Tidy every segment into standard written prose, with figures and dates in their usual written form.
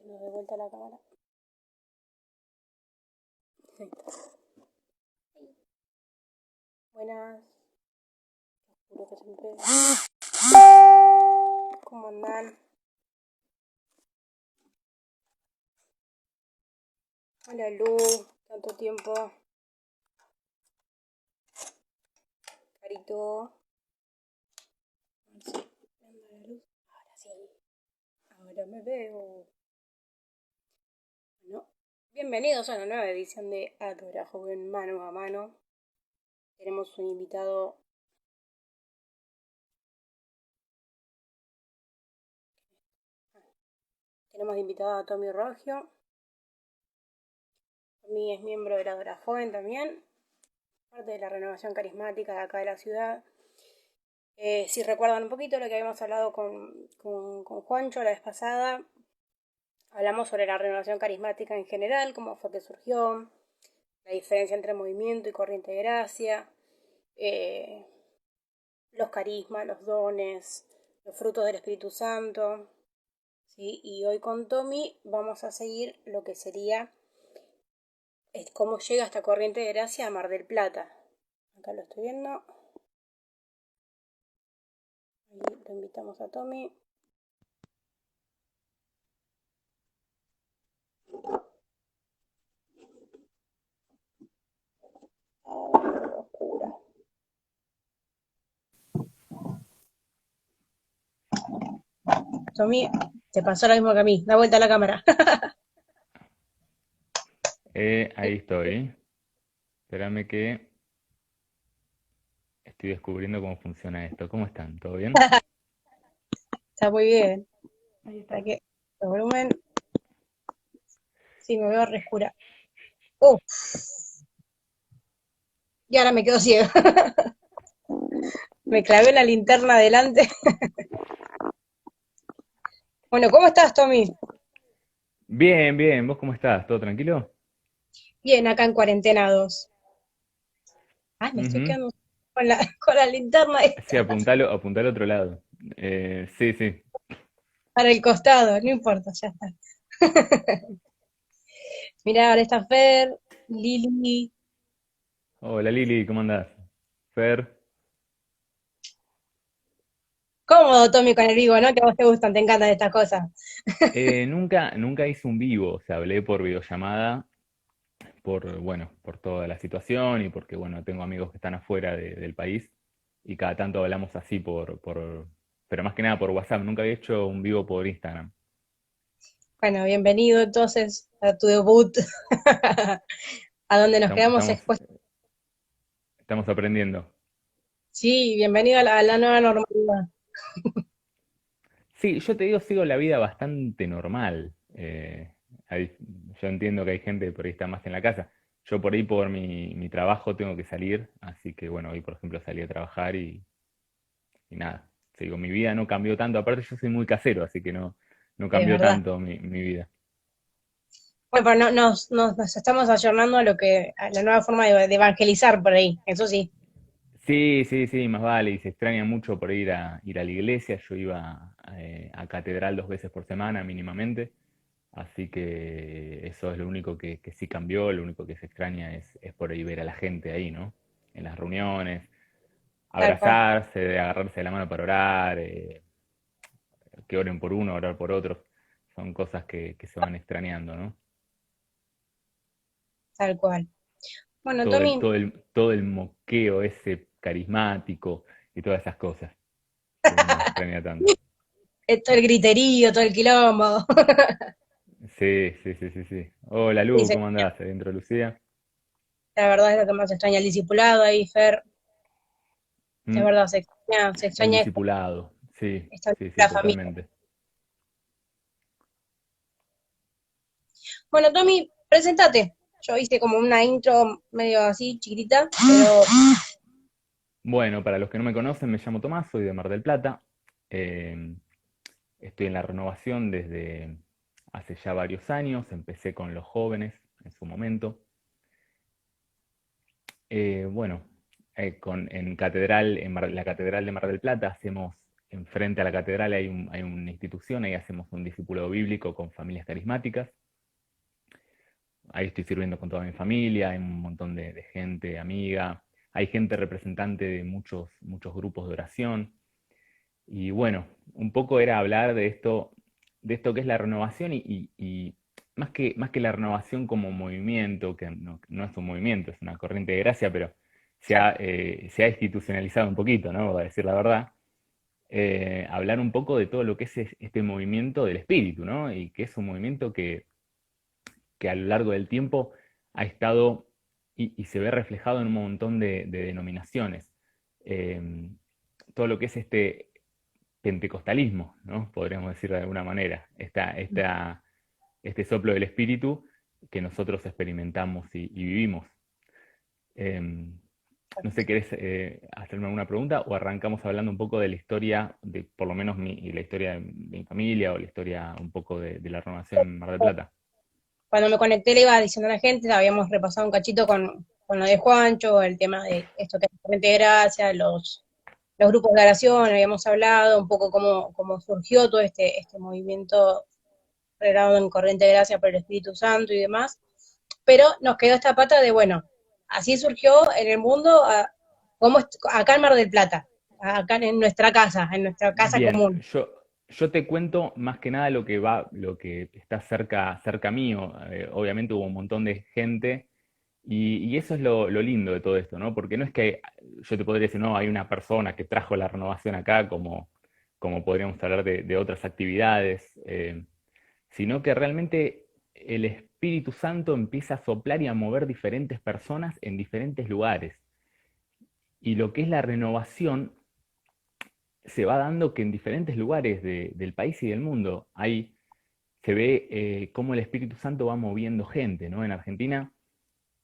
Nos de vuelta la cámara. Ahí está. Buenas. Juro que se me pega. ¿Cómo andan? Hola Lu, tanto tiempo. Carito. A ver si prendo la luz. Ahora sí. Ahora me veo. Bueno, bienvenidos a una nueva edición de Adora Joven Mano a Mano. Tenemos un invitado. Tenemos de invitado a Tommy Rogio. Tommy es miembro de la Adora Joven también. Parte de la renovación carismática de acá de la ciudad. Si recuerdan un poquito lo que habíamos hablado con Juancho la vez pasada, hablamos sobre la renovación carismática en general, cómo fue que surgió, la diferencia entre movimiento y corriente de gracia, los carismas, los dones, los frutos del Espíritu Santo, ¿sí? Y hoy con Tommy vamos a seguir lo que sería cómo llega esta corriente de gracia a Mar del Plata. Acá lo estoy viendo. Ahí lo invitamos a Tommy. Oscura. Tommy, te pasó lo mismo que a mí. Da vuelta a la cámara. Ahí estoy. Espérame que estoy descubriendo cómo funciona esto. ¿Cómo están? ¿Todo bien? Está muy bien. Ahí está que el volumen. Sí, me veo re oscura. Y ahora me quedo ciega. Me clavé la linterna adelante. Bueno, ¿cómo estás, Tommy? Bien, bien. ¿Vos cómo estás? ¿Todo tranquilo? Bien, acá en cuarentena 2. Ay, me estoy Ujú. quedando con la linterna Sí, esta apuntalo a otro lado. Sí, sí. para el costado. No importa, ya está. Mirá, ahora está Fer, Lili. Hola Lili, ¿cómo andás? Fer. Cómodo, Tommy, con el vivo, ¿no? Que a vos te gustan, te encantan estas cosas. Nunca hice un vivo, o sea, hablé por videollamada, bueno, por toda la situación y porque, bueno, tengo amigos que están afuera del país y cada tanto hablamos así pero más que nada por WhatsApp. Nunca había hecho un vivo por Instagram. Bueno, bienvenido entonces a tu debut. A donde nos Estamos, quedamos estamos, expuestos. estamos aprendiendo. Sí, bienvenido a la nueva normalidad. Sí, yo te digo, sigo la vida bastante normal. Yo entiendo que hay gente que por ahí está más en la casa. Yo por ahí por mi trabajo tengo que salir, así que bueno, hoy por ejemplo salí a trabajar y nada. Te digo, mi vida no cambió tanto. Aparte yo soy muy casero, así que no Es cambió verdad. tanto mi vida. Bueno, pero nos estamos ayornando a la nueva forma de evangelizar por ahí, eso sí. Sí, sí, sí, más vale. Y se extraña mucho por ir a la iglesia. Yo iba a catedral 2 veces por semana mínimamente. Así que eso es lo único que sí cambió, lo único que se extraña es por ahí ver a la gente ahí, ¿no? En las reuniones, Tal cual, abrazarse, de agarrarse de la mano para orar, que oren por uno, orar por otros, son cosas que se van extrañando, ¿no? tal cual. Bueno, Todo el, Tommy, todo el, todo el moqueo ese carismático y todas esas cosas que uno extraña tanto. todo el griterío, todo el quilombo. Sí, sí, sí, sí, sí. Hola Sí, Lu, ¿cómo andás? ¿Adentro Lucía? la verdad es lo que más se extraña, el discipulado ahí, Fer. Es Mm, verdad, se el extraña discipulado, sí, sí, sí, la familia. totalmente. Bueno, Tommy, presentate. Yo hice como una intro medio así, chiquitita, pero Bueno, para los que no me conocen, me llamo Tomás, soy de Mar del Plata. Eh, Estoy en la renovación desde hace ya varios años. Empecé con los jóvenes en su momento. Bueno, en la Catedral de Mar del Plata hacemos enfrente a la catedral hay una institución, ahí hacemos un discipulado bíblico con familias carismáticas. Ahí estoy sirviendo con toda mi familia, hay un montón de gente amiga, hay gente representante de muchos grupos de oración. Y bueno, un poco era hablar de esto que es la renovación y más que la renovación como movimiento, que no es un movimiento, es una corriente de gracia, pero se ha institucionalizado un poquito, ¿no? Para decir la verdad. Hablar un poco de todo lo que es este movimiento del espíritu, ¿no? Y que es un movimiento que a lo largo del tiempo ha estado y se ve reflejado en un montón de denominaciones. Eh, Todo lo que es este pentecostalismo, ¿no? Podríamos decir de alguna manera, este soplo del espíritu que nosotros experimentamos y vivimos. Eh, no sé, ¿querés hacerme alguna pregunta o arrancamos hablando un poco de la historia, de por lo menos la historia de mi familia o la historia un poco de la renovación en Mar del Plata? Cuando me conecté le iba diciendo a la gente, habíamos repasado un cachito con lo de Juancho, el tema de esto que es Corriente de Gracia, los grupos de oración, habíamos hablado un poco cómo surgió todo este movimiento regrado en Corriente de Gracia por el Espíritu Santo y demás, pero nos quedó esta pata de, bueno, así surgió en el mundo, como acá en Mar del Plata, acá en nuestra casa Bien, común. yo te cuento más que nada lo que está cerca mío. Obviamente hubo un montón de gente y eso es lo lindo de todo esto, ¿no? Porque no es que yo te podría decir, no, hay una persona que trajo la renovación acá, como podríamos hablar de otras actividades, sino que realmente el Espíritu Santo empieza a soplar y a mover diferentes personas en diferentes lugares. Y lo que es la renovación se va dando que en diferentes lugares del país y del mundo se ve cómo el Espíritu Santo va moviendo gente, ¿no? En Argentina,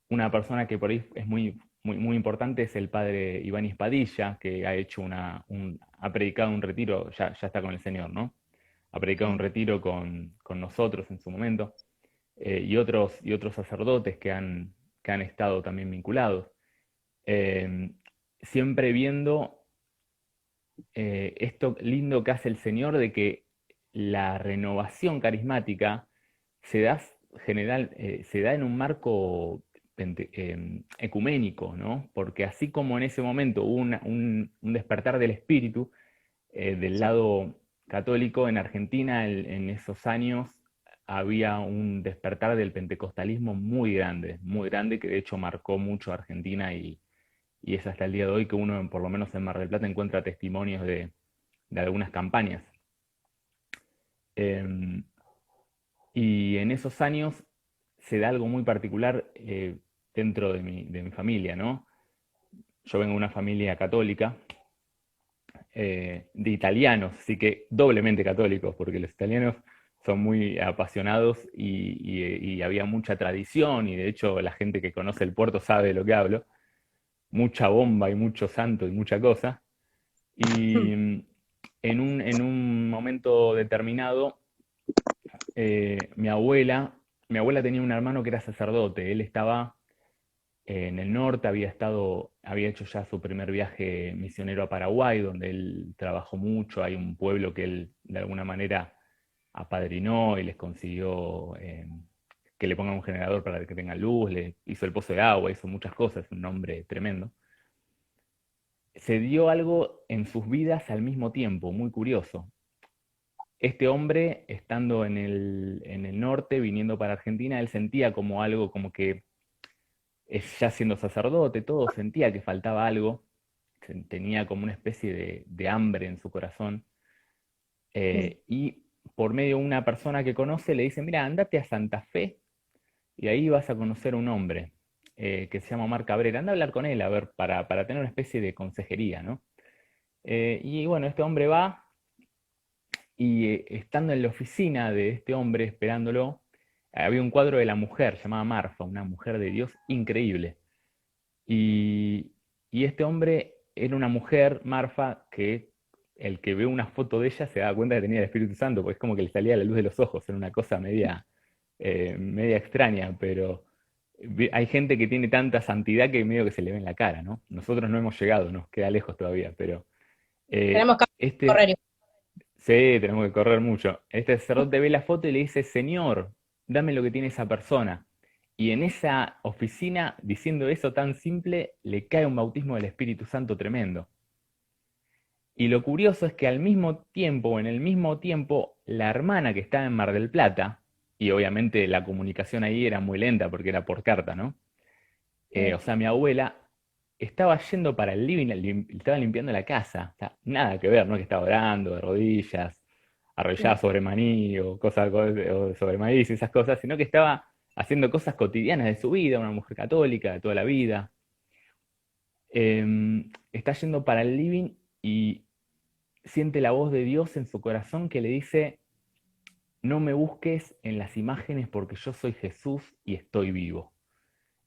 una persona que por ahí es muy importante es el padre Iván Padilla, que ha hecho ha predicado un retiro, ya está con el Señor, ¿no? Ha predicado un retiro con nosotros en su momento, y otros sacerdotes que han estado también vinculados. Eh, Siempre viendo esto lindo que hace el Señor de que la renovación carismática se da, se da en un marco ecuménico, ¿no? Porque así como en ese momento hubo un despertar del espíritu del lado católico, en Argentina en esos años había un despertar del pentecostalismo muy grande, que de hecho marcó mucho a Argentina y es hasta el día de hoy que uno, por lo menos en Mar del Plata, encuentra testimonios de algunas campañas. Eh, y en esos años se da algo muy particular dentro de mi familia, ¿no? Yo vengo de una familia católica, de italianos, así que doblemente católicos, porque los italianos son muy apasionados y había mucha tradición, y de hecho la gente que conoce el puerto sabe de lo que hablo, mucha bomba y mucho santo y mucha cosa. Y en un momento determinado, mi abuela tenía un hermano que era sacerdote, él estaba en el norte, había hecho ya su primer viaje misionero a Paraguay, donde él trabajó mucho, hay un pueblo que él de alguna manera apadrinó y les consiguió que le pongan un generador para que tengan luz, le hizo el pozo de agua, hizo muchas cosas, un hombre tremendo. Se dio algo en sus vidas al mismo tiempo, muy curioso. Este hombre, estando en el norte, viniendo para Argentina, él sentía como algo, como que ya siendo sacerdote, todo sentía que faltaba algo, tenía como una especie de hambre en su corazón, y por medio de una persona que conoce le dice, mira, andate a Santa Fe y ahí vas a conocer a un hombre que se llama Omar Cabrera, anda a hablar con él, a ver, para tener una especie de consejería, ¿no? Y bueno, este hombre va y estando en la oficina de este hombre esperándolo, había un cuadro de la mujer llamada Marfa, una mujer de Dios increíble. Y este hombre era una mujer, Marfa, que el que ve una foto de ella se da cuenta que tenía el Espíritu Santo, porque es como que le salía la luz de los ojos, era una cosa media extraña, pero hay gente que tiene tanta santidad que medio que se le ve en la cara, ¿no? Nosotros no hemos llegado, nos queda lejos todavía, pero Eh, Tenemos que este, correr. sí, tenemos que correr mucho. Este sacerdote ve la foto y le dice, Señor, dame lo que tiene esa persona. Y en esa oficina, diciendo eso tan simple, le cae un bautismo del Espíritu Santo tremendo. Y lo curioso es que al mismo tiempo, o en el mismo tiempo, la hermana que estaba en Mar del Plata, y obviamente la comunicación ahí era muy lenta porque era por carta, ¿no? O sea, mi abuela estaba yendo para el living, estaba limpiando la casa, o sea, nada que ver, ¿no? Que estaba orando de rodillas, arrollada sobre maní o cosas o sobre maíz, esas cosas, sino que estaba haciendo cosas cotidianas de su vida, una mujer católica de toda la vida. Está yendo para el living y siente la voz de Dios en su corazón que le dice, no me busques en las imágenes porque yo soy Jesús y estoy vivo.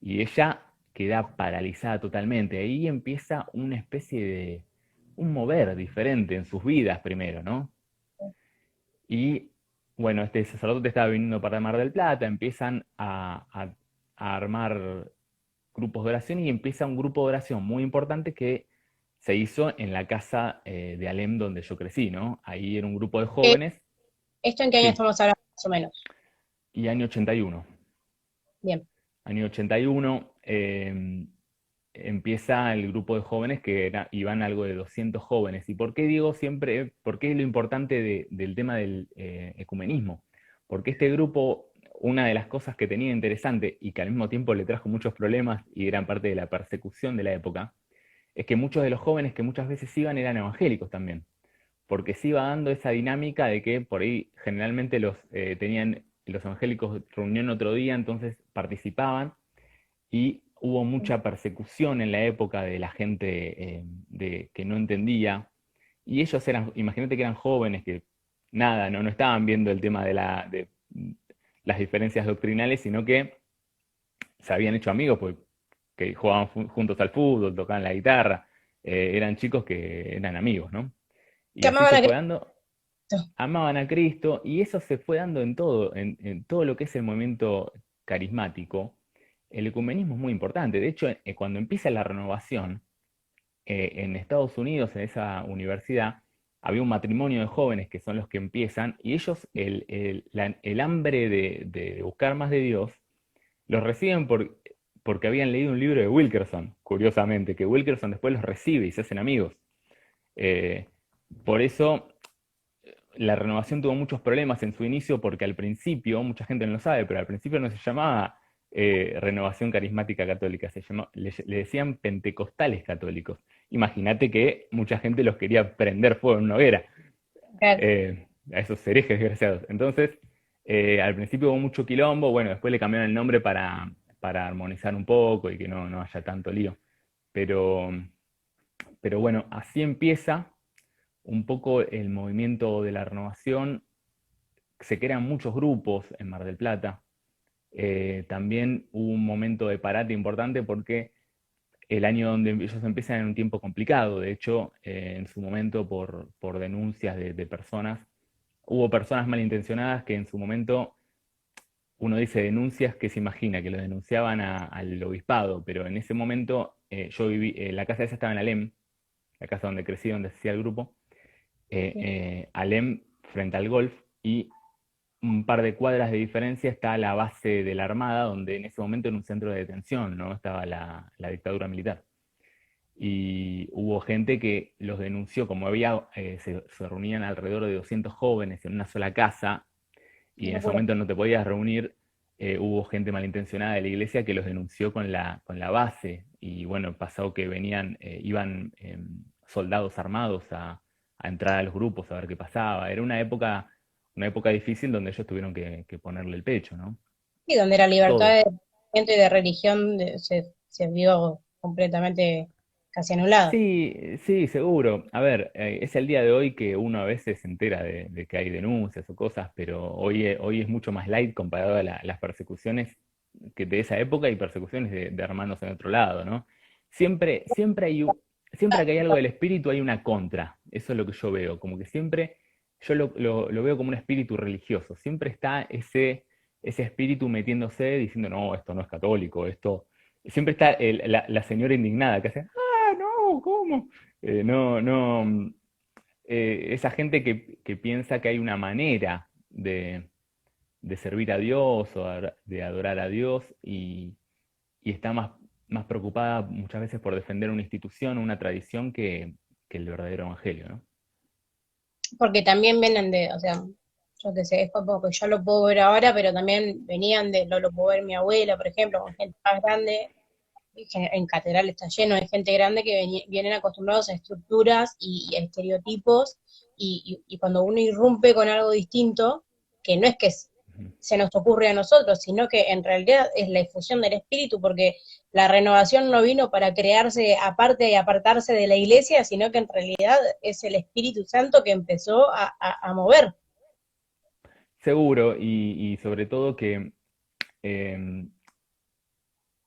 Y ella queda paralizada totalmente. Ahí empieza una especie de un mover diferente en sus vidas primero, ¿no? Y bueno, este sacerdote estaba viniendo para Mar del Plata, empiezan a armar grupos de oración y empieza un grupo de oración muy importante que se hizo en la casa de Alem donde yo crecí, ¿no? Ahí era un grupo de Eh, jóvenes, ¿Esto en qué año sí, estamos hablando, más o menos? y año 81. Bien. Año 81 empieza el grupo de jóvenes que iban algo de 200 jóvenes. ¿Y por qué digo siempre, por qué es lo importante del tema del ecumenismo? Porque este grupo, una de las cosas que tenía interesante y que al mismo tiempo le trajo muchos problemas y eran parte de la persecución de la época, es que muchos de los jóvenes que muchas veces iban eran evangélicos también, porque se iba dando esa dinámica de que por ahí generalmente tenían los evangélicos reunión otro día, entonces participaban y hubo mucha persecución en la época de la gente que no entendía. Y ellos eran, imagínate que eran jóvenes que nada, no estaban viendo el tema de las diferencias doctrinales, sino que se habían hecho amigos, pues, que jugaban juntos al fútbol, tocaban la guitarra, eran chicos que eran amigos, ¿no? Y Que así amaban se a fue Cristo. dando, amaban a Cristo, y eso se fue dando en todo, en todo lo que es el movimiento carismático. El ecumenismo es muy importante. De hecho, cuando empieza la renovación, en Estados Unidos, en esa universidad, había un matrimonio de jóvenes que son los que empiezan, y ellos, el hambre de buscar más de Dios, los reciben porque habían leído un libro de Wilkerson, curiosamente, que Wilkerson después los recibe y se hacen amigos. Eh, por eso la renovación tuvo muchos problemas en su inicio porque al principio, mucha gente no lo sabe, pero al principio no se llamaba renovación carismática católica, le decían pentecostales católicos. Imagínate que mucha gente los quería prender fuego en una hoguera, Claro. a esos herejes desgraciados. Entonces, al principio hubo mucho quilombo, bueno, después le cambiaron el nombre para armonizar un poco y que no haya tanto lío. Pero, pero bueno, así empieza un poco el movimiento de la renovación. Se crean muchos grupos en Mar del Plata. También hubo un momento de parate importante porque el año donde ellos empiezan en un tiempo complicado. De hecho, en su momento, por denuncias de personas, hubo personas malintencionadas que en su momento, uno dice denuncias que se imagina, que lo denunciaban al obispado, pero en ese momento yo viví, la casa esa estaba en Alem, la casa donde crecí, donde se hacía el grupo, Alem frente al golf, y un par de cuadras de diferencia está la base de la Armada, donde en ese momento era un centro de detención, ¿no? Estaba la dictadura militar. Y hubo gente que los denunció, como se reunían alrededor de 200 jóvenes en una sola casa, y Qué en ese locura. momento no te podías reunir, hubo gente malintencionada de la iglesia que los denunció con la base, y bueno, pasó que iban soldados armados a entrar a los grupos a ver qué pasaba. Era una época difícil donde ellos tuvieron que ponerle el pecho, ¿no? Y donde la libertad Todos. de pensamiento y de religión se vio completamente casi anulada. Sí, sí, seguro. A ver, es el día de hoy que uno a veces se entera de que hay denuncias o cosas, pero hoy es mucho más light comparado a las persecuciones que de esa época y persecuciones de hermanos en otro lado, ¿no? Siempre que hay algo del espíritu hay una contra. Eso es lo que yo veo. Como que siempre yo lo veo como un espíritu religioso. Siempre está ese espíritu metiéndose diciendo, no, esto no es católico, esto. Siempre está la señora indignada que hace, no, ¿cómo? No, no. esa gente que piensa que hay una manera de servir a Dios o de adorar a Dios y está más preocupada muchas veces por defender una institución o una tradición que el verdadero evangelio, ¿no? Porque también vienen de, o sea, yo qué sé, es como que yo lo puedo ver ahora, pero también venían de, lo puedo ver mi abuela, por ejemplo, con gente más grande, y que en catedral está lleno de gente grande que vienen acostumbrados a estructuras y a estereotipos, y cuando uno irrumpe con algo distinto, que no es que Ujú. se nos ocurre a nosotros, sino que en realidad es la difusión del espíritu, porque la renovación no vino para crearse aparte y apartarse de la iglesia, sino que en realidad es el Espíritu Santo que empezó a mover. Seguro, y sobre todo que eh,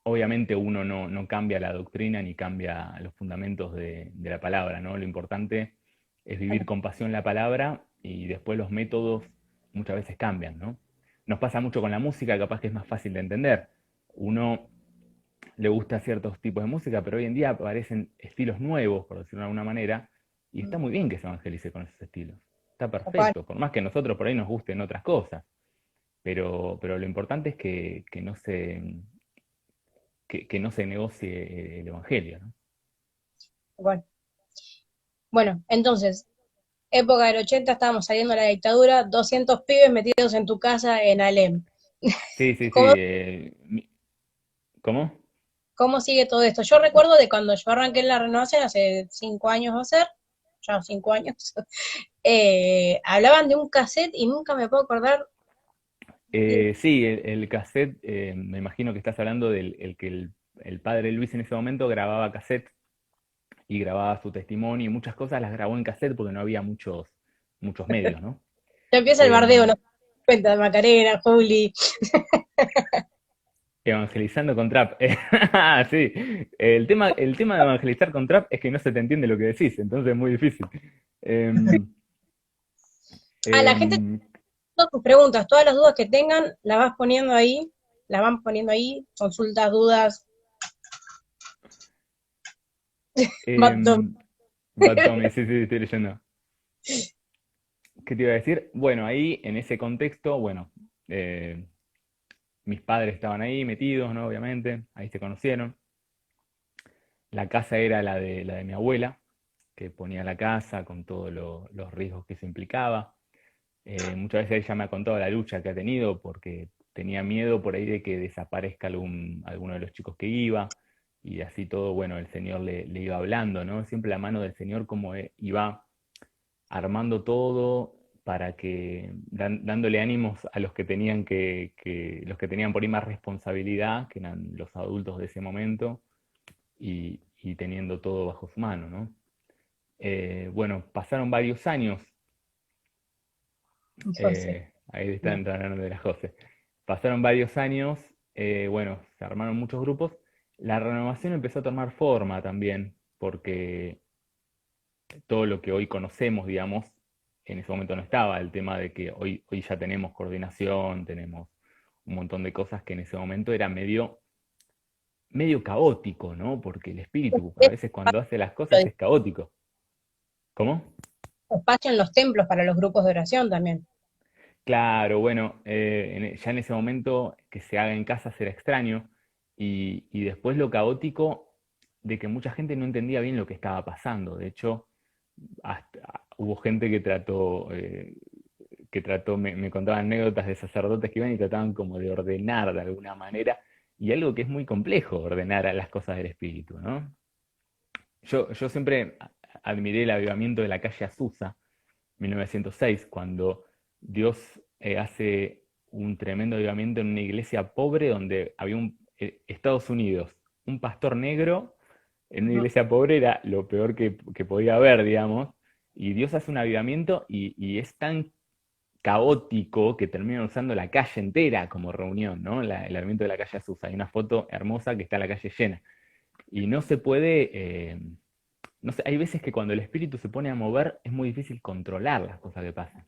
obviamente uno no cambia la doctrina ni cambia los fundamentos de la palabra, ¿no? Lo importante es vivir con pasión la palabra y después los métodos muchas veces cambian, ¿no? Nos pasa mucho con la música, capaz que es más fácil de entender. Uno le gusta ciertos tipos de música, pero hoy en día aparecen estilos nuevos, por decirlo de alguna manera, y está muy bien que se evangelice con esos estilos. Está perfecto, por más que a nosotros por ahí nos gusten otras cosas, pero lo importante es que no se negocie el evangelio, ¿no? Bueno, bueno, entonces, época del 80, estábamos saliendo de la dictadura, 200 pibes metidos en tu casa en Alem. Sí, sí, sí. ¿Cómo, ¿Cómo? cómo sigue todo esto? Yo recuerdo de cuando yo arranqué en la renovación, hace 5 años va a ser, ya 5 años, hablaban de un cassette y nunca me puedo acordar. Sí, el cassette, me imagino que estás hablando del el padre Luis en ese momento grababa cassette y grababa su testimonio y muchas cosas las grabó en cassette porque no había muchos medios, ¿no? Ya empieza el bardeo, Eh, no se cuenta de Macarena, Juli. Evangelizando con trap. Sí, el tema de evangelizar con trap es que no se te entiende lo que decís, entonces es muy difícil. Em, La gente, em, todas tus preguntas, todas las dudas que tengan, las van poniendo ahí, consultas, dudas, em, Bad Tommy, sí, sí, estoy leyendo. ¿Qué te iba a decir? Bueno, ahí en ese contexto, bueno, eh, mis padres estaban ahí metidos, ¿no? Obviamente, ahí se conocieron. La casa era la de mi abuela, que ponía la casa con todos los riesgos que eso implicaba. Muchas veces ella me ha contado la lucha que ha tenido porque tenía miedo por ahí de que desaparezca alguno de los chicos que iba y así todo, bueno, el Señor le iba hablando, ¿no? Siempre la mano del Señor como iba armando todo para que, dándole ánimos a los que tenían los que tenían por ahí más responsabilidad, que eran los adultos de ese momento, y teniendo todo bajo su mano, ¿no? Bueno, pasaron varios años, José. ahí están hablando de la José. Pasaron varios años, bueno, se armaron muchos grupos. La renovación empezó a tomar forma también, porque todo lo que hoy conocemos, digamos, en ese momento no estaba. El tema de que hoy ya tenemos coordinación, tenemos un montón de cosas que en ese momento era medio caótico, ¿no? Porque el espíritu a veces cuando hace las cosas es caótico. ¿Cómo? Espacio en los templos para los grupos de oración también. Claro, bueno, ya en ese momento que se haga en casa será extraño y después lo caótico de que mucha gente no entendía bien lo que estaba pasando. De hecho, hubo gente que trató, me contaban anécdotas de sacerdotes que iban y trataban como de ordenar de alguna manera y algo que es muy complejo, ordenar a las cosas del espíritu, ¿no? Yo siempre admiré el avivamiento de la calle Azusa, 1906, cuando Dios hace un tremendo avivamiento en una iglesia pobre donde había Estados Unidos, un pastor negro en una iglesia pobre era lo peor que podía haber, digamos, y Dios hace un avivamiento y es tan caótico que terminan usando la calle entera como reunión, ¿no? El avivamiento de la calle Azusa. Hay una foto hermosa que está la calle llena. Y no se puede, no sé, hay veces que cuando el espíritu se pone a mover es muy difícil controlar las cosas que pasan.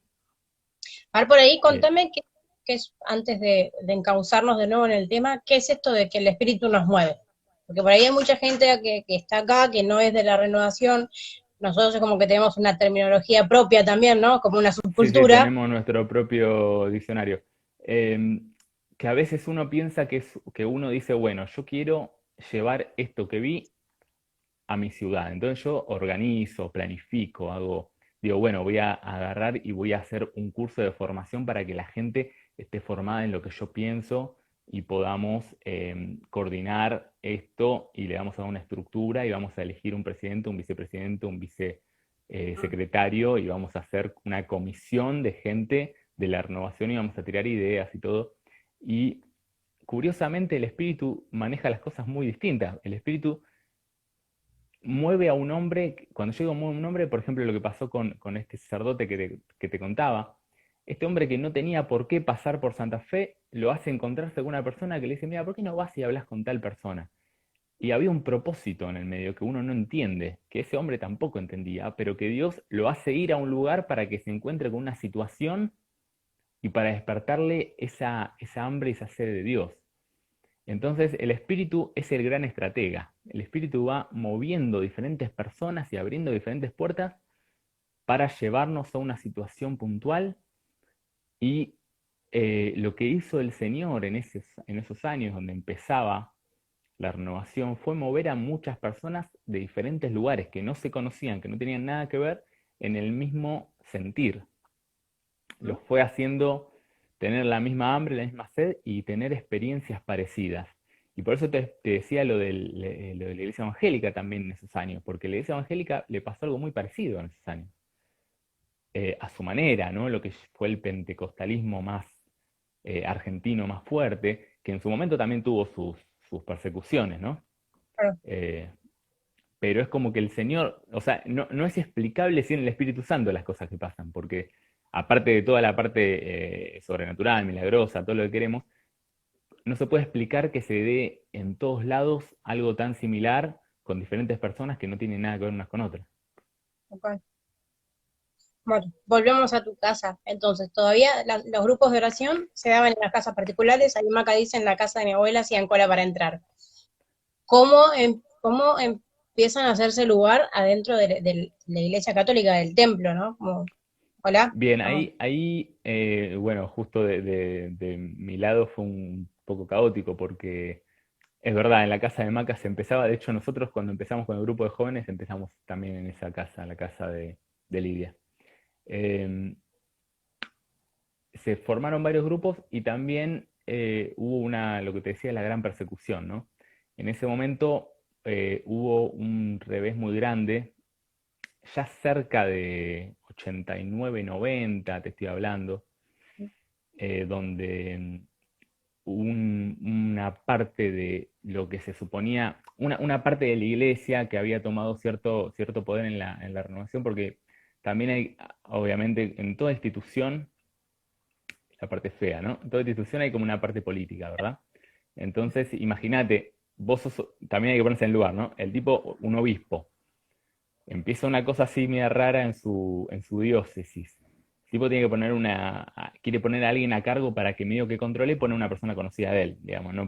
A ver, por ahí Eh, contame qué es, antes de encauzarnos de nuevo en el tema, ¿qué es esto de que el espíritu nos mueve? Porque por ahí hay mucha gente que está acá, que no es de la renovación, nosotros es como que tenemos una terminología propia también, ¿no? Como una Sí, sí, subcultura. tenemos nuestro propio diccionario. Que a veces uno piensa que uno dice, bueno, yo quiero llevar esto que vi a mi ciudad. Entonces yo organizo, planifico, digo, bueno, voy a agarrar y voy a hacer un curso de formación para que la gente esté formada en lo que yo pienso y podamos coordinar esto y le vamos a dar una estructura y vamos a elegir un presidente, un vicepresidente, un vice secretario y vamos a hacer una comisión de gente de la renovación y vamos a tirar ideas y todo. Y curiosamente el espíritu maneja las cosas muy distintas. El espíritu mueve a un hombre, cuando yo digo mueve a un hombre, por ejemplo, lo que pasó con este sacerdote que te contaba, este hombre que no tenía por qué pasar por Santa Fe, lo hace encontrarse con una persona que le dice, mira, ¿por qué no vas y hablas con tal persona? Y había un propósito en el medio que uno no entiende, que ese hombre tampoco entendía, pero que Dios lo hace ir a un lugar para que se encuentre con una situación y para despertarle esa hambre y esa sed de Dios. Entonces el espíritu es el gran estratega. El espíritu va moviendo diferentes personas y abriendo diferentes puertas para llevarnos a una situación puntual y lo que hizo el Señor en esos años donde empezaba la renovación fue mover a muchas personas de diferentes lugares que no se conocían, que no tenían nada que ver en el mismo sentir. Los fue haciendo tener la misma hambre, la misma sed y tener experiencias parecidas. Y por eso te decía lo de la iglesia evangélica también en esos años, porque la iglesia evangélica le pasó algo muy parecido en esos años, a su manera, ¿no? Lo que fue el pentecostalismo más argentino, más fuerte, que en su momento también tuvo sus persecuciones, ¿no? Claro. Eh, pero es como que el Señor, o sea, no es explicable sin el Espíritu Santo las cosas que pasan, porque aparte de toda la parte sobrenatural, milagrosa, todo lo que queremos, no se puede explicar que se dé en todos lados algo tan similar con diferentes personas que no tienen nada que ver unas con otras. Ok. Bueno, volvemos a tu casa. Entonces, todavía los grupos de oración se daban en las casas particulares. Ahí Maca dice, en la casa de mi abuela hacían cola para entrar. ¿Cómo empiezan a hacerse lugar adentro de la iglesia católica, del templo, ¿no? Como, hola, Bien, vamos. ahí, bueno, justo de mi lado fue un poco caótico porque es verdad, en la casa de Maca se empezaba, de hecho nosotros cuando empezamos con el grupo de jóvenes empezamos también en esa casa, la casa de Lidia. Eh, Se formaron varios grupos y también hubo lo que te decía, la gran persecución, ¿no? En ese momento hubo un revés muy grande, ya cerca de 89, 90, te estoy hablando, donde una parte de lo que se suponía, una parte de la iglesia que había tomado cierto poder en la renovación, porque también hay, obviamente, en toda institución, la parte fea, ¿no? En toda institución hay como una parte política, ¿verdad? Entonces, imagínate, también hay que ponerse en el lugar, ¿no? El tipo, un obispo, empieza una cosa así media rara en su diócesis. El tipo tiene que quiere poner a alguien a cargo para que medio que controle, pone a una persona conocida de él, digamos, no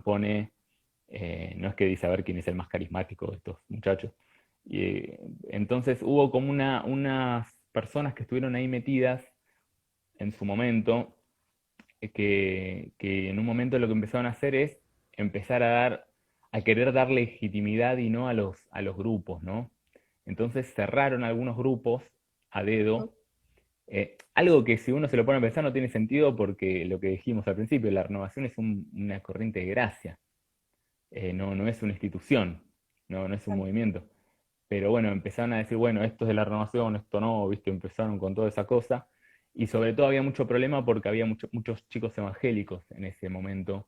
es que dice a ver quién es el más carismático de estos muchachos. Entonces hubo como unas personas que estuvieron ahí metidas en su momento, que en un momento lo que empezaron a hacer es empezar a querer dar legitimidad y no a los grupos, ¿no? Entonces cerraron algunos grupos a dedo, algo que si uno se lo pone a pensar no tiene sentido porque lo que dijimos al principio, la renovación es una corriente de gracia, no es una institución, no es un movimiento. Pero bueno, empezaron a decir, bueno, esto es de la renovación, esto no, ¿viste? Empezaron con toda esa cosa. Y sobre todo había mucho problema porque había muchos chicos evangélicos en ese momento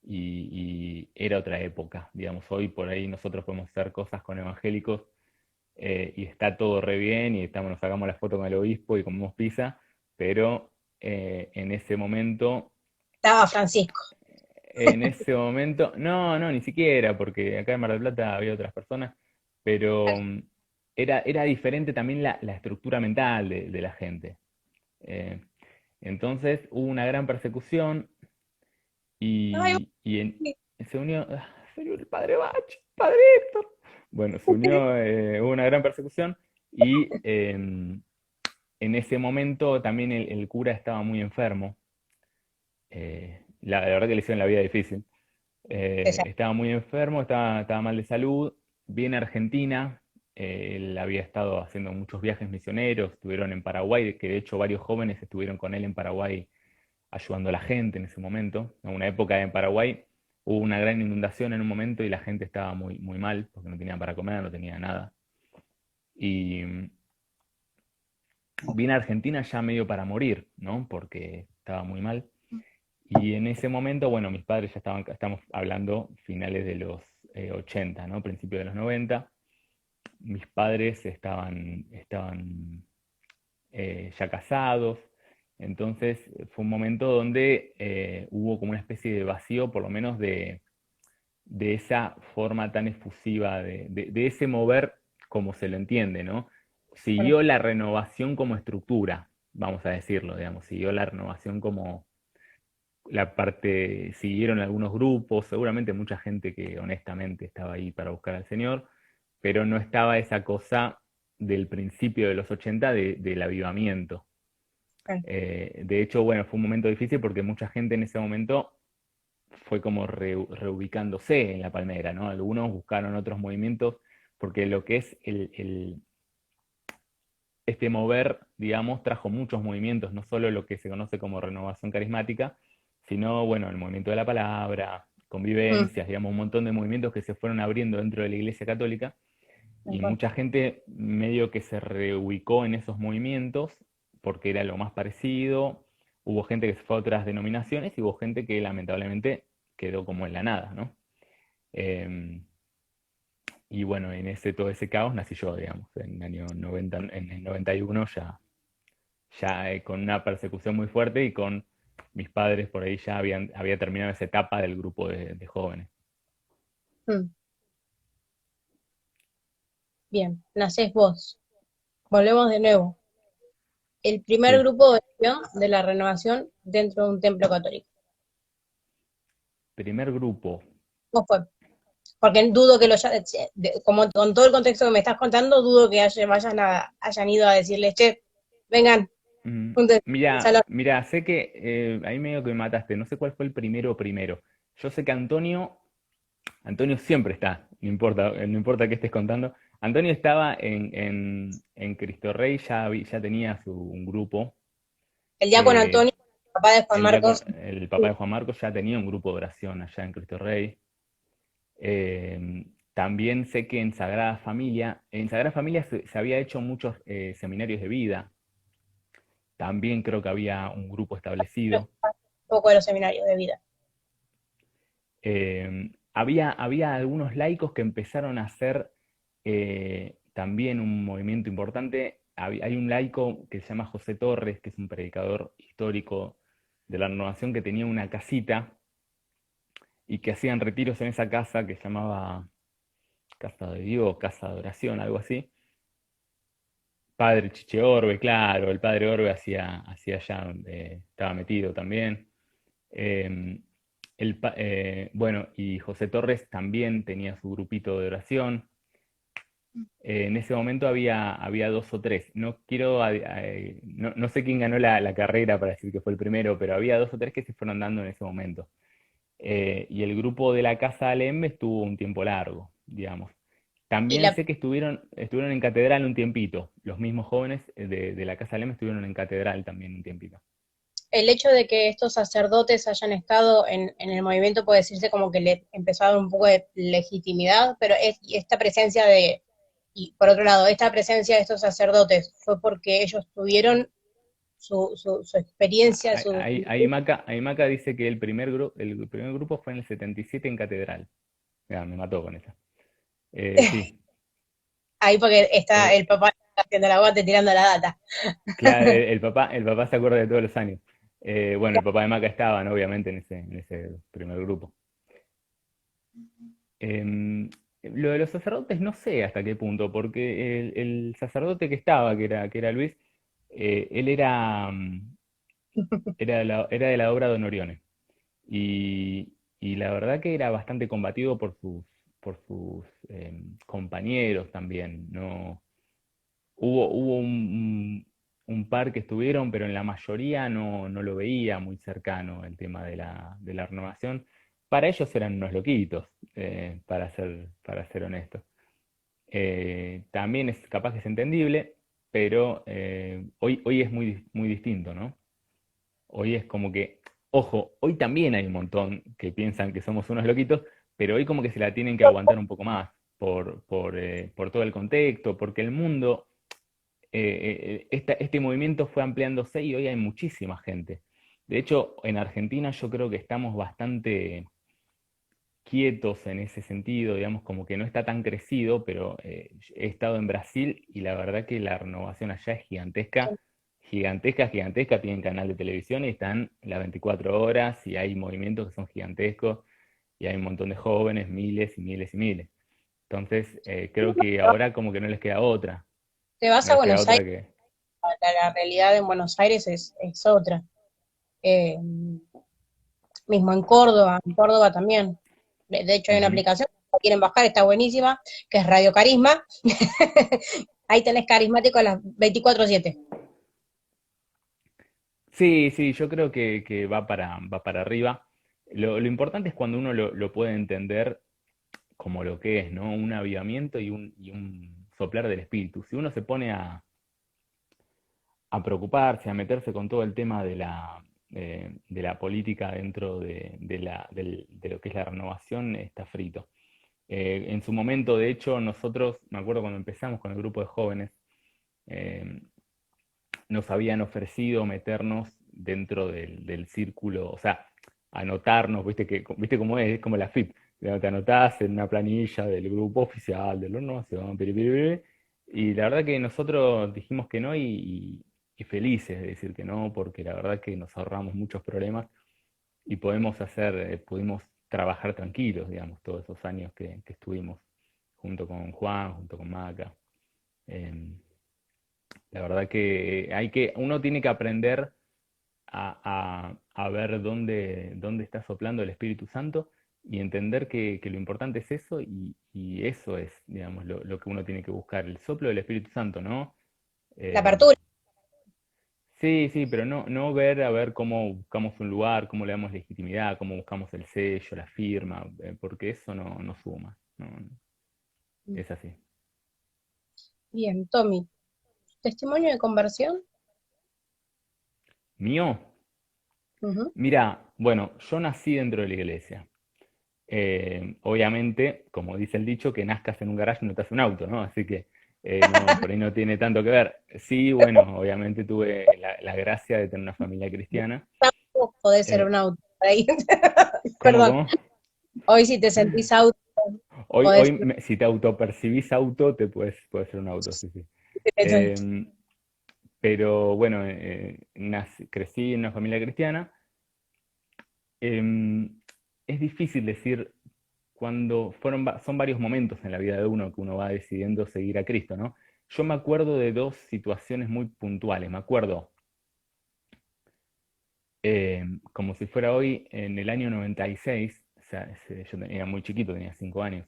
y era otra época. Digamos, hoy por ahí nosotros podemos hacer cosas con evangélicos y está todo re bien y nos sacamos la foto con el obispo y comemos pizza, pero en ese momento Estaba Francisco. no, ni siquiera, porque acá en Mar del Plata había otras personas, pero era diferente también la estructura mental de la gente. Eh, entonces hubo una gran persecución Ay, y se unió el padre Bach, padre Héctor. Bueno, hubo una gran persecución Y en ese momento también el cura estaba muy enfermo. La verdad que le hicieron la vida difícil. Exacto. Estaba muy enfermo, estaba mal de salud. Viene a Argentina. Él había estado haciendo muchos viajes misioneros. Estuvieron en Paraguay, que de hecho varios jóvenes estuvieron con él en Paraguay ayudando a la gente en ese momento. En una época en Paraguay hubo una gran inundación en un momento y la gente estaba muy, muy mal porque no tenían para comer, no tenía nada. Y vine a Argentina ya medio para morir, ¿no? Porque estaba muy mal. Y en ese momento, bueno, mis padres ya estamos hablando finales de los 80, ¿no? Principios de los 90. Mis padres estaban ya casados. Entonces fue un momento donde hubo como una especie de vacío, por lo menos de esa forma tan efusiva, de ese mover como se lo entiende, ¿no? Bueno, Siguió la renovación como estructura, vamos a decirlo, digamos, siguió la renovación como la parte, siguieron algunos grupos, seguramente mucha gente que honestamente estaba ahí para buscar al Señor, pero no estaba esa cosa del principio de los 80 del avivamiento. bueno, De hecho, bueno, fue un momento difícil porque mucha gente en ese momento fue como reubicándose en la palmera, ¿no? Algunos buscaron otros movimientos porque lo que es este mover, digamos, trajo muchos movimientos, no solo lo que se conoce como renovación carismática, sino, bueno, el movimiento de la palabra, mm, convivencias, digamos, un montón de movimientos que se fueron abriendo dentro de la Iglesia Católica y mejor. mucha gente medio que se reubicó en esos movimientos porque era lo más parecido. Hubo gente que se fue a otras denominaciones y hubo gente que lamentablemente quedó como en la nada, ¿no? Eh, y bueno, en todo ese caos nací yo, digamos, en el año 90, en el 91 ya con una persecución muy fuerte y con mis padres por ahí ya había terminado esa etapa del grupo de jóvenes. Mm, bien, nacés vos. Volvemos de nuevo. El primer Sí, grupo de oración de la renovación dentro de un templo católico. primer grupo. ¿Cómo fue? Porque dudo que como con todo el contexto que me estás contando, dudo que hayan ido a decirles, che, vengan, júntense en el Mira, salón. mira, sé que ahí medio que me mataste, no sé cuál fue el primero primero. Yo sé que Antonio siempre está, no importa qué estés contando. Antonio estaba en Cristo Rey, ya tenía un grupo. El diácono eh, Antonio, papá de Juan Marcos, el papá de Juan Marcos ya tenía un grupo de oración allá en Cristo Rey. También sé que en Sagrada Familia se había hecho muchos seminarios de vida. También creo que había un grupo establecido. un poco de los seminarios de vida. Había algunos laicos que empezaron a hacer también un movimiento importante. Hay un laico que se llama José Torres, que es un predicador histórico de la renovación, que tenía una casita y que hacían retiros en esa casa que se llamaba Casa de Dios, Casa de Oración, algo así. Padre Chiche Orbe, claro, el padre Orbe hacía ya, estaba metido también. Eh, bueno, y José Torres también tenía su grupito de oración. En ese momento había dos o tres. No quiero, no sé quién ganó la carrera para decir que fue el primero, pero había dos o tres que se fueron dando en ese momento. Y el grupo de la Casa Alem estuvo un tiempo largo, digamos. Y También sé que estuvieron en catedral un tiempito. Los mismos jóvenes de la Casa Alem estuvieron en catedral también un tiempito. el hecho de que estos sacerdotes hayan estado en el movimiento puede decirse como que le empezó a dar un poco de legitimidad, pero y esta presencia y por otro lado, esta presencia de estos sacerdotes fue porque ellos tuvieron su experiencia, su... Ahí Maca dice que el primer grupo fue en el 77 en catedral. Mira, me mató con esa. Sí, Ahí porque está eh, el papá haciendo la guate tirando la data. claro, el papá se acuerda de todos los años. Bueno, el papá de Maca estaba, ¿no? Obviamente, en ese primer grupo. Lo de los sacerdotes no sé hasta qué punto, porque el sacerdote que estaba, que era Luis, él era de la obra de Honorione. Y la verdad que era bastante combatido por sus compañeros también. No, hubo un par que estuvieron, pero en la mayoría no lo veía muy cercano el tema de la renovación. Para ellos eran unos loquitos, para ser honesto. También es capaz que es entendible, pero hoy es muy distinto, ¿no? Hoy es como que, ojo, hoy también hay un montón que piensan que somos unos loquitos, pero hoy como que se la tienen que aguantar un poco más por todo el contexto, porque el mundo, este movimiento fue ampliándose y hoy hay muchísima gente. De hecho, en Argentina yo creo que estamos bastante quietos en ese sentido, digamos, como que no está tan crecido, pero he estado en Brasil y la verdad que la renovación allá es gigantesca, gigantesca, gigantesca, tienen canal de televisión y están las 24 horas y hay movimientos que son gigantescos y hay un montón de jóvenes, miles y miles y miles. Entonces, creo que ahora como que no les queda otra, Te vas no a les queda Buenos Aires, otra que... la realidad en Buenos Aires es otra. Eh, Mismo en Córdoba también. De hecho, hay una Ujú. aplicación, si la quieren bajar, está buenísima, que es Radio Carisma. Ahí tenés carismático a las 24/7. Sí, sí, yo creo que va para arriba. Lo importante es cuando uno lo puede entender como lo que es, ¿no? Un avivamiento y un soplar del espíritu. Si uno se pone a preocuparse, a meterse con todo el tema de la política dentro de lo que es la renovación, está frito. En su momento, de hecho, nosotros, me acuerdo cuando empezamos con el grupo de jóvenes, eh, nos habían ofrecido meternos dentro del círculo, o sea, anotarnos, viste cómo es como la FIP, te anotás en una planilla del grupo oficial de la renovación, y la verdad que nosotros dijimos que no y felices de decir que no, porque la verdad que nos ahorramos muchos problemas y pudimos trabajar tranquilos, digamos, todos esos años que estuvimos junto con Juan, junto con Maca. Em, la verdad que uno tiene que aprender a ver dónde está soplando el Espíritu Santo y entender que lo importante es eso y eso es, digamos, lo que uno tiene que buscar, el soplo del Espíritu Santo, ¿no? La Eh, apertura. sí, sí, pero no ver a ver cómo buscamos un lugar, cómo le damos legitimidad, cómo buscamos el sello, la firma, porque eso no suma, es así. Bien, Tommy. ¿Testimonio de conversión? Mío, Ujú. mira, bueno, yo nací dentro de la iglesia. Obviamente, como dice el dicho, que nazcas en un garaje no te hace un auto, ¿no? Así que no, por ahí no tiene tanto que ver. Sí, bueno, obviamente tuve la gracia de tener una familia cristiana. Tampoco podés ser un Eh, auto. Ahí. ¿Cómo, Perdón. cómo? Hoy si te sentís auto, podés Si te autopercibís auto, puedes ser un auto, sí, sí. Eh, pero bueno, crecí en una familia cristiana. Em, es difícil decir cuando son varios momentos en la vida de uno que uno va decidiendo seguir a Cristo, ¿no? Yo me acuerdo de dos situaciones muy puntuales. Me acuerdo, como si fuera hoy, en el año 96, o sea, yo era muy chiquito, tenía 5 años,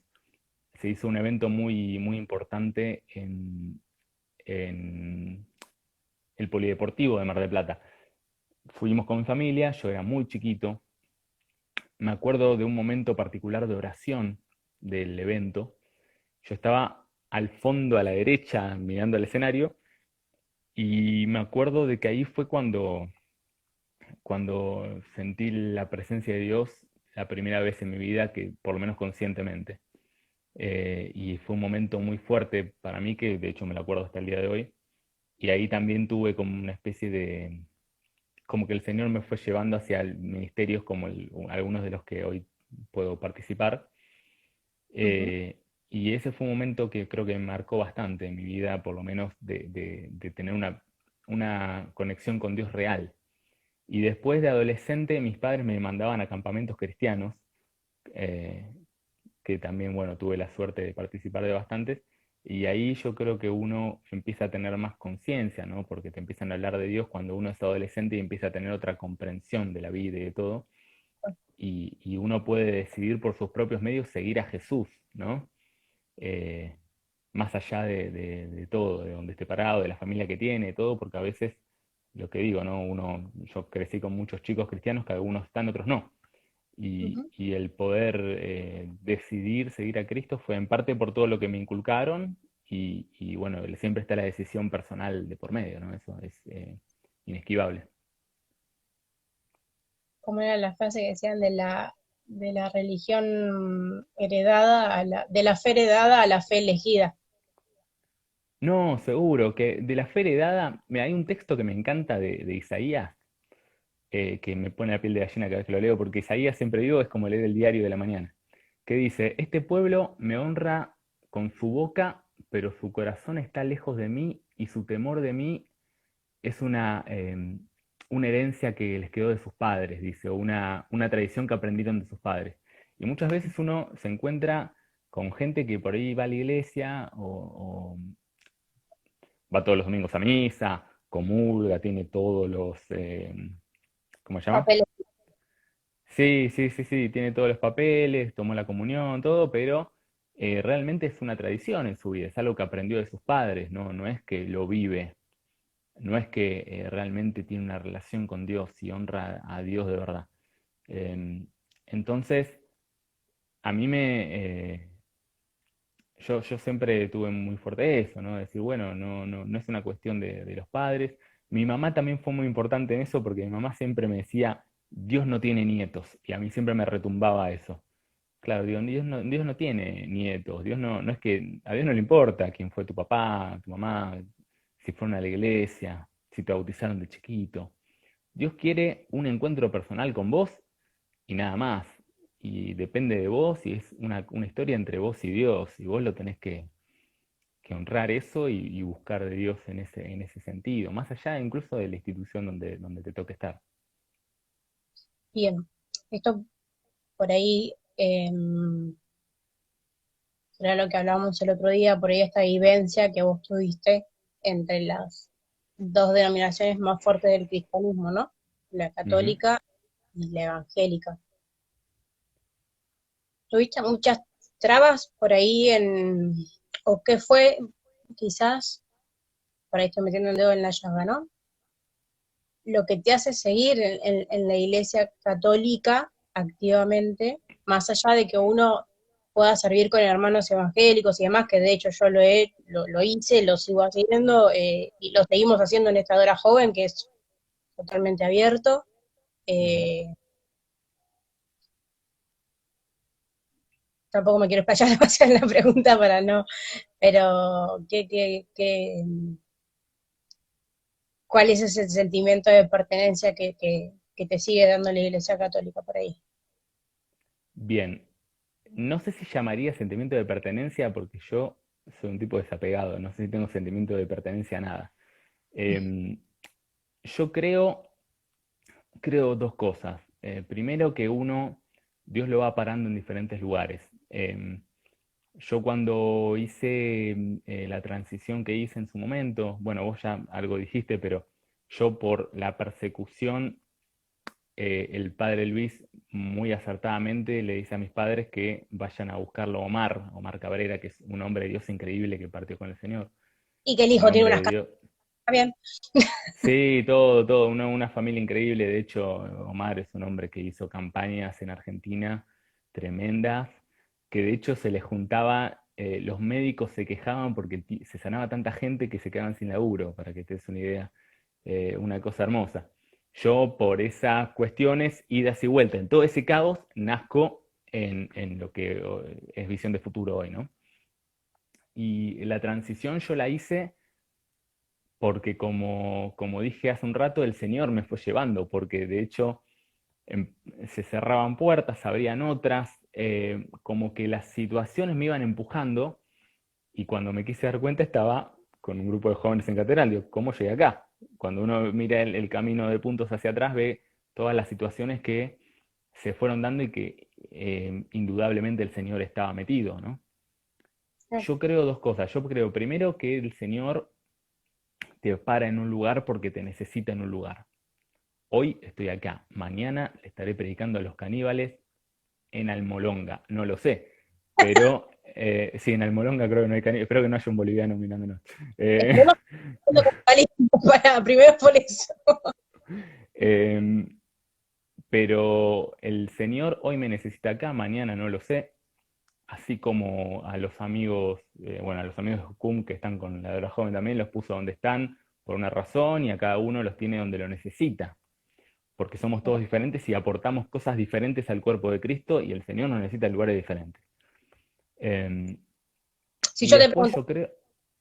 se hizo un evento muy importante en el Polideportivo de Mar del Plata. Fuimos con mi familia, yo era muy chiquito, me acuerdo de un momento particular de oración del evento. Yo estaba al fondo a la derecha mirando el escenario y me acuerdo de que ahí fue cuando sentí la presencia de Dios la primera vez en mi vida, que por lo menos conscientemente. Y fue un momento muy fuerte para mí, que de hecho me lo acuerdo hasta el día de hoy. Y ahí también tuve como una especie como que el Señor me fue llevando hacia ministerios como algunos de los que hoy puedo participar. Ujú. Eh, y ese fue un momento que creo que me marcó bastante en mi vida, por lo menos de tener una conexión con Dios real. Y después de adolescente, mis padres me mandaban a campamentos cristianos, eh, que también, bueno, tuve la suerte de participar de bastantes. Y ahí yo creo que uno empieza a tener más conciencia, ¿no? Porque te empiezan a hablar de Dios cuando uno es adolescente y empieza a tener otra comprensión de la vida y de todo. Y uno puede decidir por sus propios medios seguir a Jesús, ¿no? Eh, más allá de todo, de donde esté parado, de la familia que tiene, todo, porque a veces, lo que digo, ¿no? Yo crecí con muchos chicos cristianos que algunos están, otros no. Ujú. Y el poder decidir seguir a Cristo fue en parte por todo lo que me inculcaron y bueno, siempre está la decisión personal de por medio, ¿no? Eso es inesquivable. ¿Cómo era la frase que decían de la religión heredada de la fe heredada a la fe elegida? No, seguro, que de la fe heredada, mira, hay un texto que me encanta de Isaías, que me pone la piel de gallina cada vez que lo leo, porque Isaías siempre digo, es como leer el diario de la mañana, que dice, este pueblo me honra con su boca, pero su corazón está lejos de mí y su temor de mí es una herencia que les quedó de sus padres, dice, o una tradición que aprendieron de sus padres. Y muchas veces uno se encuentra con gente que por ahí va a la iglesia o va todos los domingos a misa, comulga, tiene todos los, ¿cómo se llama? Papeles. Sí, sí, sí, sí, tiene todos los papeles, tomó la comunión, todo, pero realmente es una tradición en su vida, es algo que aprendió de sus padres, no es que lo vive, no es que realmente tiene una relación con Dios y honra a Dios de verdad. Em, entonces, a mí yo siempre tuve muy fuerte eso, ¿no? Decir, bueno, no es una cuestión de los padres. Mi mamá también fue muy importante en eso porque mi mamá siempre me decía, Dios no tiene nietos, y a mí siempre me retumbaba eso. Claro, digo, Dios no tiene nietos, no es que a Dios no le importa quién fue tu papá, tu mamá, si fueron a la iglesia, si te bautizaron de chiquito. Dios quiere un encuentro personal con vos y nada más. Y depende de vos y es una historia entre vos y Dios. Y vos lo tenés que honrar eso y buscar de Dios en ese sentido, más allá incluso de la institución donde te toque estar. Bien, esto por ahí era lo que hablábamos el otro día, por ahí esta vivencia que vos tuviste entre las dos denominaciones más fuertes del cristianismo, ¿no? La Ujú. católica y la evangélica. ¿Tuviste muchas trabas por ahí o qué fue, quizás, por ahí estoy metiendo el dedo en la llaga, ¿no? Lo que te hace seguir en la iglesia católica activamente, más allá de que uno pueda servir con hermanos evangélicos y demás, que de hecho yo lo hice, lo sigo haciendo, y lo seguimos haciendo en esta hora joven, que es totalmente abierto. Ujú. Eh, Tampoco me quiero explayar demasiado en la pregunta para no, pero ¿cuál es ese sentimiento de pertenencia que te sigue dando la Iglesia Católica por ahí? Bien, no sé si llamaría sentimiento de pertenencia porque yo soy un tipo desapegado, no sé si tengo sentimiento de pertenencia a nada. Em, yo creo dos cosas. Primero que Dios lo va parando en diferentes lugares. Yo cuando hice la transición que hice en su momento, bueno, vos ya algo dijiste, pero yo por la persecución, el padre Luis muy acertadamente le dice a mis padres que vayan a buscarlo a Omar Cabrera, que es un hombre de Dios increíble que partió con el Señor, Y que el un hijo tiene hombre unas de Dios. bien. Sí, todo, una familia increíble. De hecho, Omar es un hombre que hizo campañas en Argentina tremendas, que de hecho se les juntaba, los médicos se quejaban porque se sanaba tanta gente que se quedaban sin laburo, para que te des una idea. Una cosa hermosa. Yo, por esas cuestiones, idas y vueltas, en todo ese caos, nazco en lo que es visión de futuro hoy, ¿no? Y la transición yo la hice porque como dije hace un rato, el Señor me fue llevando, porque de hecho em, se cerraban puertas, se abrían otras, como que las situaciones me iban empujando y cuando me quise dar cuenta estaba con un grupo de jóvenes en catedral, digo, ¿cómo llegué acá? Cuando uno mira el camino de puntos hacia atrás, ve todas las situaciones que se fueron dando y que indudablemente el Señor estaba metido, ¿no? Yo creo dos cosas. Yo creo primero que el Señor te para en un lugar porque te necesita en un lugar. Hoy estoy acá, mañana le estaré predicando a los caníbales en Almolonga, no lo sé, pero Sí, en Almolonga creo que no hay canilla, espero que no haya un boliviano mirándonos. Eh, Esperemos que no con Cali para primero por eso. eh, pero el Señor hoy me necesita acá, mañana no lo sé, así como a los amigos, bueno, a los amigos de Jucum que están con la Dora Joven también los puso donde están por una razón y a cada uno los tiene donde lo necesita, porque somos todos diferentes y aportamos cosas diferentes al cuerpo de Cristo y el Señor nos necesita en lugares diferentes. Eh, Si y yo te después pregunto yo creo,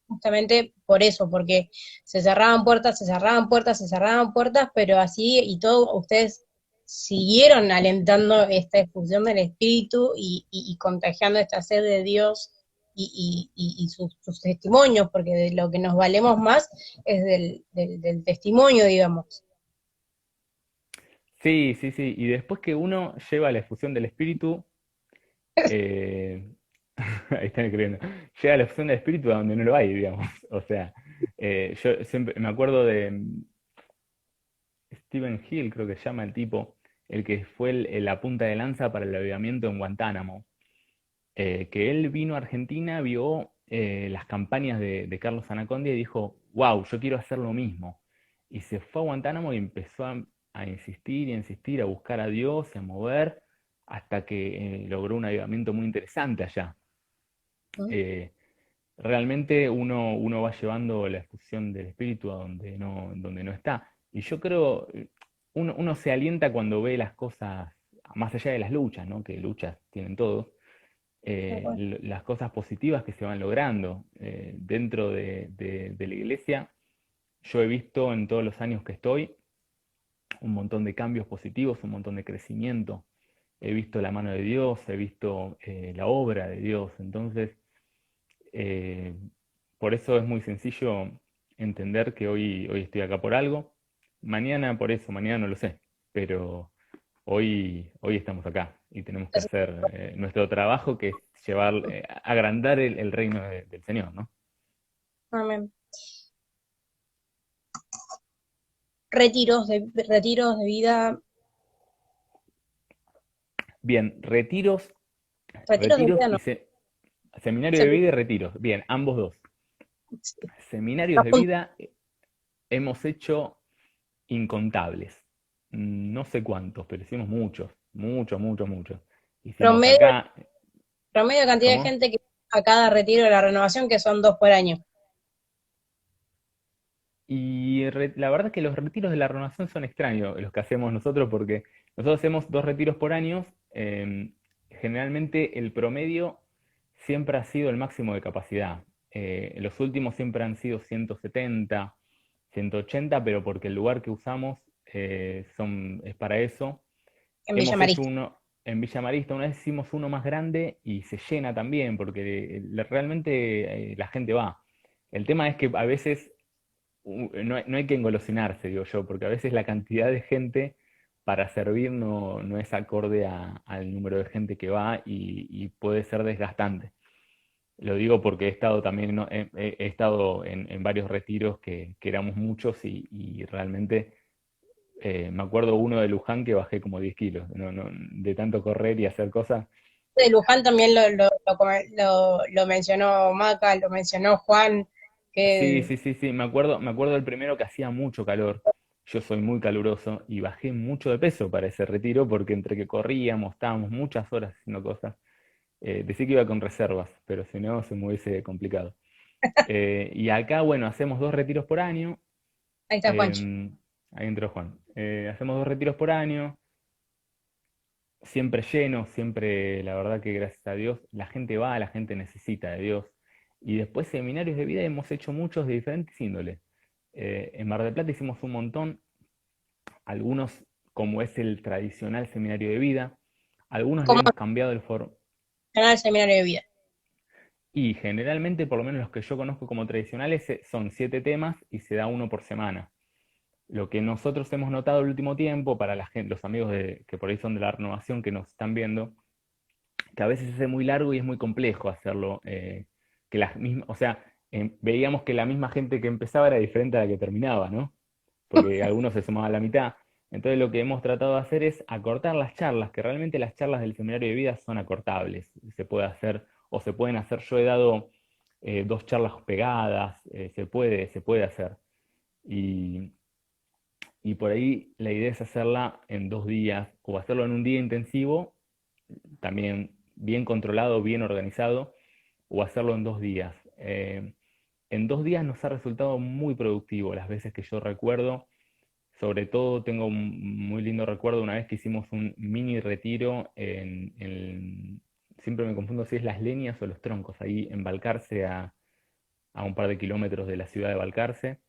justamente por eso, porque se cerraban puertas, se cerraban puertas, se cerraban puertas, pero así y todo, ustedes siguieron alentando esta efusión del Espíritu y contagiando esta sed de Dios y sus testimonios, porque de lo que nos valemos más es del testimonio, digamos. sí, sí, sí, y después que uno lleva la efusión del Espíritu, eh, ahí están escribiendo, llega la efusión del Espíritu a donde no lo hay, digamos. O sea, yo siempre me acuerdo de Stephen Hill, creo que se llama el tipo, el que fue la punta de lanza para el avivamiento en Guantánamo, que él vino a Argentina, vio las campañas de Carlos Anacondia y dijo, wow, yo quiero hacer lo mismo. Y se fue a Guantánamo y empezó a insistir y a insistir, a buscar a Dios y a mover, hasta que logró un avivamiento muy interesante allá. ¿No? Eh, realmente uno va llevando la efusión del espíritu a donde no está. Y yo creo, uno se alienta cuando ve las cosas, más allá de las luchas, ¿no? Que luchas tienen todos, las cosas positivas que se van logrando dentro de la iglesia. Yo he visto en todos los años que estoy un montón de cambios positivos, un montón de crecimiento. He visto la mano de Dios, he visto la obra de Dios. Entonces, eh, por eso es muy sencillo entender que hoy estoy acá por algo. Mañana por eso, mañana no lo sé, pero hoy estamos acá y tenemos que hacer nuestro trabajo, que es llevar, agrandar el reino del Señor, ¿no? Amén. Retiros de vida, Bien, retiros de retiros vida no. y seminario de vida y retiros. Bien, ambos dos. Seminarios de vida hemos hecho incontables. No sé cuántos, pero hicimos muchos, muchos, muchos, muchos. Hicimos Promedio, acá, promedio de cantidad de ¿cómo? gente que a cada retiro de la renovación, que son 2 por año. Y la verdad que los retiros de la renovación son extraños los que hacemos nosotros porque nosotros hacemos 2 retiros por año. Generalmente el promedio siempre ha sido el máximo de capacidad. Los últimos siempre han sido 170, 180, pero porque el lugar que usamos es para eso. En Villa Hemos hecho Marista. uno en Villa Marista, una vez hicimos uno más grande y se llena también porque realmente la gente va. El tema es que a veces no hay que engolosinarse, digo yo, porque a veces la cantidad de gente para servir no es acorde al número de gente que va y puede ser desgastante. Lo digo porque he estado también, ¿no? He estado en varios retiros que éramos muchos y realmente me acuerdo uno de Luján que bajé como 10 kilos, de tanto correr y hacer cosas. De Luján también lo mencionó Maca, lo mencionó Juan, Sí, que sí, sí, sí, me acuerdo del primero que hacía mucho calor. Yo soy muy caluroso y bajé mucho de peso para ese retiro porque entre que corríamos, estábamos muchas horas haciendo cosas. Decí que iba con reservas, pero si no se me hubiese complicado. Y acá, bueno, hacemos 2 retiros por año. ahí está Juanchi. Ahí entró Juan. Hacemos 2 retiros por año, siempre lleno, siempre, la verdad que gracias a Dios, la gente va, la gente necesita de Dios. Y después seminarios de vida hemos hecho muchos de diferentes índoles. En Mar del Plata hicimos un montón, algunos como es el tradicional seminario de vida, algunos le ¿Cómo hemos cambiado el formato. funciona el seminario de vida? Y generalmente, por lo menos los que yo conozco como tradicionales, son 7 temas y se da uno por semana. Lo que nosotros hemos notado el último tiempo, para la gente, los amigos que por ahí son de la renovación que nos están viendo, que a veces se hace muy largo y es muy complejo hacerlo. Que las mismas, o sea, veíamos que la misma gente que empezaba era diferente a la que terminaba, ¿no? Porque algunos se sumaban a la mitad. Entonces lo que hemos tratado de hacer es acortar las charlas, que realmente las charlas del seminario de vida son acortables. Se puede hacer o se pueden hacer. Yo he dado 2 charlas pegadas, se puede hacer. Y, y por ahí la idea es hacerla en 2 días o hacerlo en un día intensivo, también bien controlado, bien organizado, o hacerlo en 2 días. En 2 días nos ha resultado muy productivo las veces que yo recuerdo. Sobre todo tengo un muy lindo recuerdo una vez que hicimos un mini retiro siempre me confundo si es Las Leñas o Los Troncos, ahí en Balcarce, a un par de kilómetros de la ciudad de Balcarce.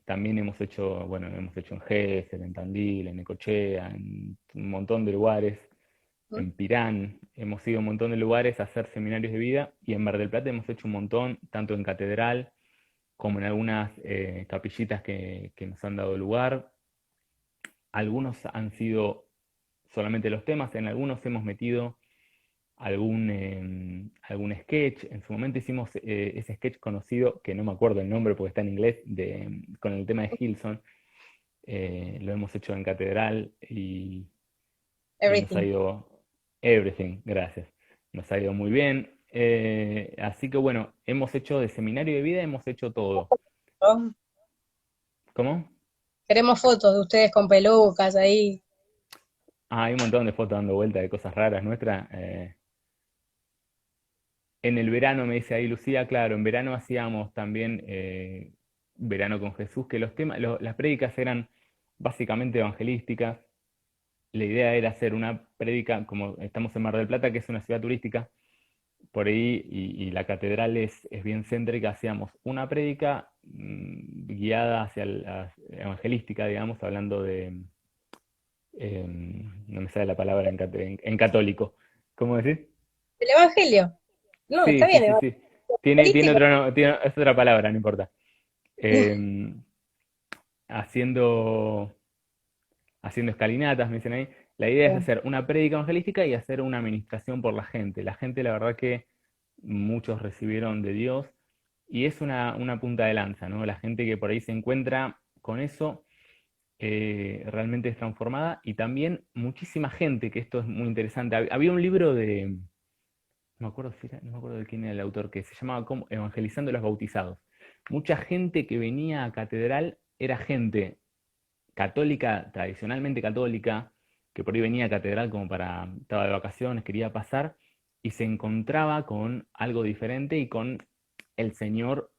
También hemos hecho, bueno, hemos hecho en Gesell, en Tandil, en Necochea, en un montón de lugares, en Pirán, hemos ido a un montón de lugares a hacer seminarios de vida, y en Mar del Plata hemos hecho un montón, tanto en catedral como en algunas capillitas que nos han dado lugar. Algunos han sido solamente los temas, en algunos hemos metido algún sketch. En su momento hicimos ese sketch conocido, que no me acuerdo el nombre porque está en inglés, con el tema de Hilson. Lo hemos hecho en catedral y nos ha Everything. ido, everything, gracias, nos ha ido muy bien. Así que bueno, hemos hecho de seminario de vida, hemos hecho todo. ¿No? ¿Cómo? Queremos fotos de ustedes con pelucas ahí. Hay un montón de fotos dando vuelta de cosas raras nuestras. En el verano, me dice ahí Lucía, claro, en verano hacíamos también Verano con Jesús, que los temas, las prédicas eran básicamente evangelísticas. La idea era hacer una prédica, como estamos en Mar del Plata, que es una ciudad turística, por ahí, y la catedral es bien céntrica, hacíamos una prédica guiada hacia evangelística, digamos, hablando de, no me sale la palabra en católico. ¿Cómo decir? El Evangelio. No, Sí, está sí, bien, sí, sí. Tiene evangelístico. otro, es otra palabra, no importa. Eh, haciendo, haciendo escalinatas, me dicen ahí. La idea es hacer una prédica evangelística y hacer una administración por la gente. La gente, la verdad que muchos recibieron de Dios y es una punta de lanza, ¿no? La gente que por ahí se encuentra con eso realmente es transformada, y también muchísima gente, que esto es muy interesante. Había un libro no me acuerdo no me acuerdo de quién era el autor, que se llamaba como Evangelizando a los Bautizados. Mucha gente que venía a catedral era gente católica, tradicionalmente católica, que por ahí venía a catedral como estaba de vacaciones, quería pasar, y se encontraba con algo diferente y con el Señor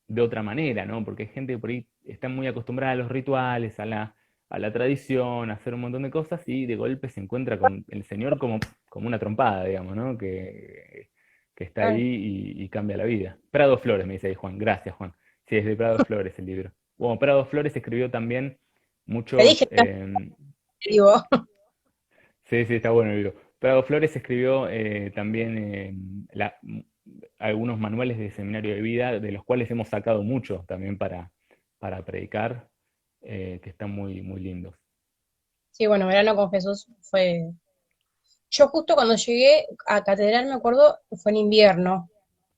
de otra manera, ¿no? Porque hay gente que por ahí está muy acostumbrada a los rituales, a la tradición, a hacer un montón de cosas, y de golpe se encuentra con el Señor como una trompada, digamos, ¿no? Que está ahí Claro. y cambia la vida. Prado Flores, me dice ahí Juan. Gracias, Juan. Sí, es de Prado Flores el libro. Bueno, Prado Flores escribió también Te dije, muchos... digo, sí, sí, está bueno el libro. Prado Flores escribió también algunos manuales de seminario de vida, de los cuales hemos sacado mucho también para predicar, que están muy, muy lindos. sí, bueno, Verano con Jesús fue. Yo justo cuando llegué a Catedral, me acuerdo, fue en invierno,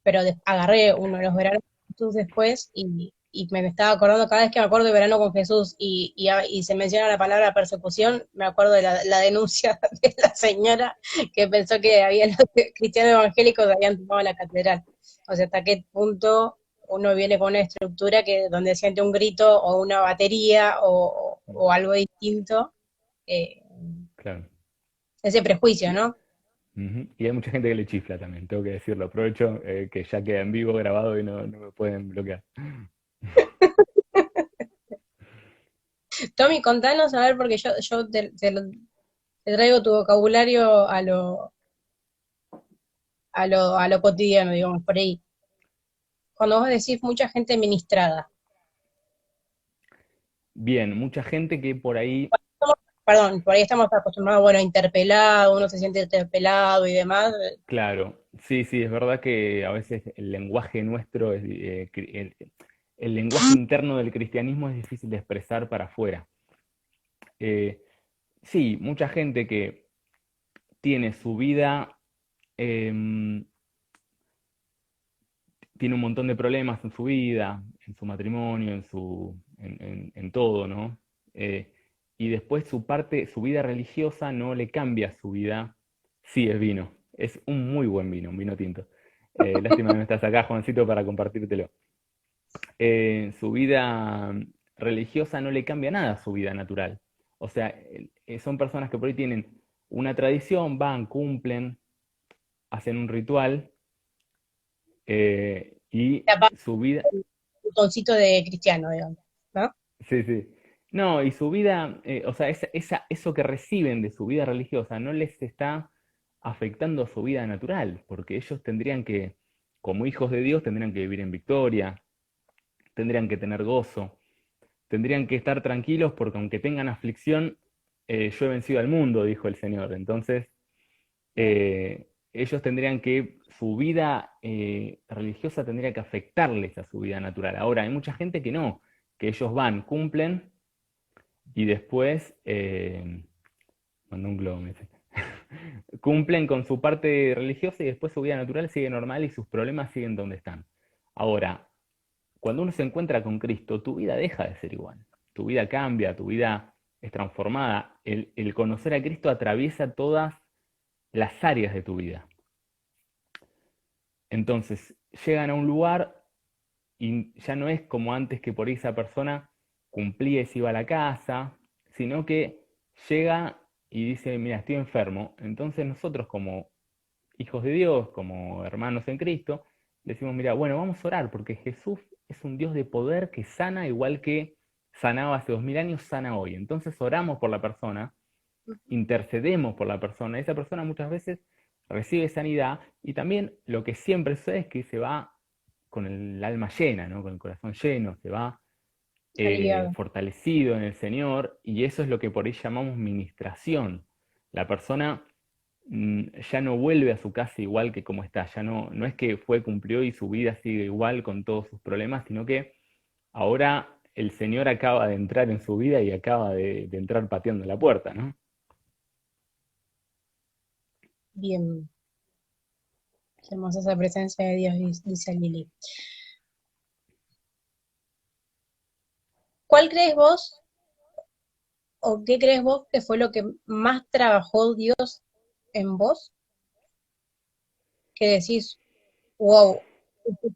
pero agarré uno de los veranos con Jesús después y me estaba acordando, cada vez que me acuerdo de Verano con Jesús y se menciona la palabra persecución, me acuerdo de la denuncia de la señora que pensó que había los cristianos evangélicos que habían tomado la catedral. O sea, hasta qué punto uno viene con una estructura que donde siente un grito o una batería o algo distinto, eh, Claro. ese prejuicio, ¿no? Ujú. Y hay mucha gente que le chifla también, tengo que decirlo. Aprovecho que ya queda en vivo grabado y no me pueden bloquear. Tommy, contanos, a ver, porque yo te traigo tu vocabulario a lo cotidiano, digamos, por ahí. Cuando vos decís mucha gente ministrada, Bien, mucha gente que por ahí, perdón, por ahí estamos acostumbrados, bueno, a interpelado, uno se siente interpelado y demás. claro, sí, sí, es verdad que a veces el lenguaje nuestro, el lenguaje interno del cristianismo es difícil de expresar para afuera. Eh, sí, mucha gente que tiene su vida, em, tiene un montón de problemas en su vida, en su matrimonio, en todo, ¿no? Y después su vida religiosa no le cambia su vida, sí es vino. Es un muy buen vino, un vino tinto. Lástima que no estás acá, Juancito, para compartírtelo. Su vida religiosa no le cambia nada a su vida natural. O sea, son personas que por ahí tienen una tradición, van, cumplen, hacen un ritual y Capaz su vida, un botoncito de cristiano, digamos, ¿no? sí, sí. No, y su vida, o sea, eso que reciben de su vida religiosa no les está afectando a su vida natural, porque ellos tendrían que, como hijos de Dios, tendrían que vivir en victoria, tendrían que tener gozo, tendrían que estar tranquilos porque aunque tengan aflicción, yo he vencido al mundo, dijo el Señor. Entonces, ellos tendrían que, su vida religiosa tendría que afectarles a su vida natural. Ahora, hay mucha gente que no, que ellos van, cumplen y después, mandó un globo, me dice. Cumplen con su parte religiosa y después su vida natural sigue normal y sus problemas siguen donde están. Ahora, cuando uno se encuentra con Cristo, tu vida deja de ser igual. Tu vida cambia, tu vida es transformada. El conocer a Cristo atraviesa todas las áreas de tu vida. Entonces, llegan a un lugar y ya no es como antes que por ahí esa persona cumplía y se iba a la casa, sino que llega y dice, mira, estoy enfermo. Entonces nosotros como hijos de Dios, como hermanos en Cristo, decimos, mira, bueno, vamos a orar, porque Jesús es un Dios de poder que sana igual que sanaba hace 2000 años, sana hoy. Entonces oramos por la persona, intercedemos por la persona, esa persona muchas veces recibe sanidad y también lo que siempre sucede es que se va con el alma llena, ¿no? Con el corazón lleno, se va Aliviado. fortalecido en el Señor y eso es lo que por ahí llamamos ministración. La persona ya no vuelve a su casa igual que como está, ya no es que fue, cumplió y su vida sigue igual con todos sus problemas, sino que ahora el Señor acaba de entrar en su vida y acaba de entrar pateando la puerta, ¿no? Bien, qué hermosa esa presencia de Dios, dice Lili. ¿Cuál crees vos o qué crees vos que fue lo que más trabajó Dios en vos? Que decís, wow,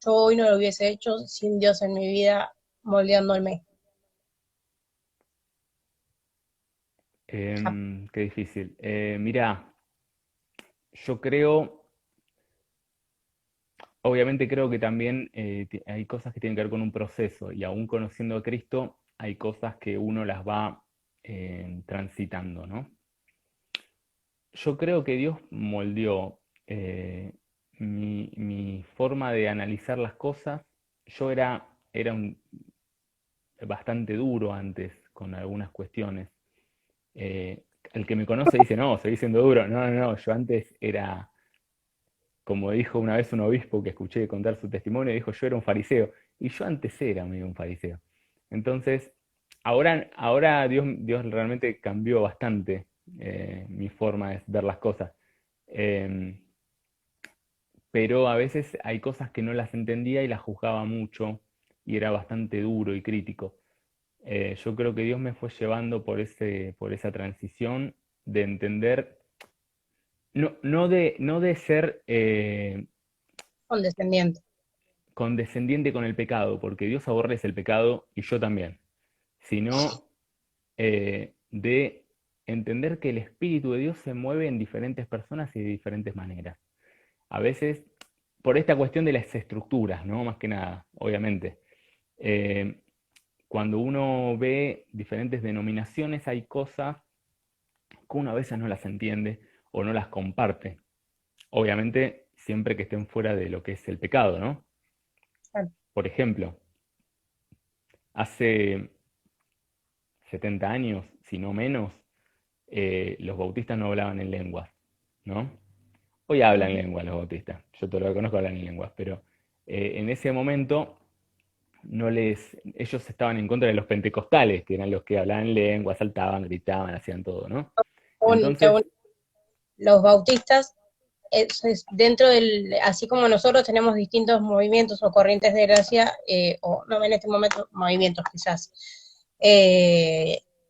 yo hoy no lo hubiese hecho sin Dios en mi vida moldeándome. Qué difícil. Mirá, yo creo, obviamente creo que también hay cosas que tienen que ver con un proceso y aún conociendo a Cristo hay cosas que uno las va transitando, ¿no? Yo creo que Dios moldeó mi forma de analizar las cosas. Yo era bastante duro antes con algunas cuestiones. Eh, el que me conoce dice, no, seguís siendo duro. No, no, no, yo antes era, como dijo una vez un obispo que escuché contar su testimonio, dijo, yo era un fariseo. Y yo antes era medio un fariseo. Entonces, ahora Dios realmente cambió bastante mi forma de ver las cosas. Eh, pero a veces hay cosas que no las entendía y las juzgaba mucho y era bastante duro y crítico. Yo creo que Dios me fue llevando por esa transición de entender, no de ser Condescendiente. condescendiente con el pecado, porque Dios aborrece el pecado y yo también, sino de entender que el Espíritu de Dios se mueve en diferentes personas y de diferentes maneras. A veces, por esta cuestión de las estructuras, ¿no? Más que nada, obviamente. Eh, Cuando uno ve diferentes denominaciones, hay cosas que uno a veces no las entiende o no las comparte. Obviamente, siempre que estén fuera de lo que es el pecado, ¿no? Por ejemplo, hace 70 años, si no menos, los bautistas no hablaban en lenguas, ¿no? Hoy hablan lenguas los bautistas, yo todo lo que conozco hablan en lenguas, pero en ese momento ellos estaban en contra de los pentecostales, que eran los que hablaban lenguas, saltaban, gritaban, hacían todo, ¿no? Entonces, Los bautistas, dentro del, así como nosotros tenemos distintos movimientos o corrientes de gracia, o no en este momento, movimientos quizás,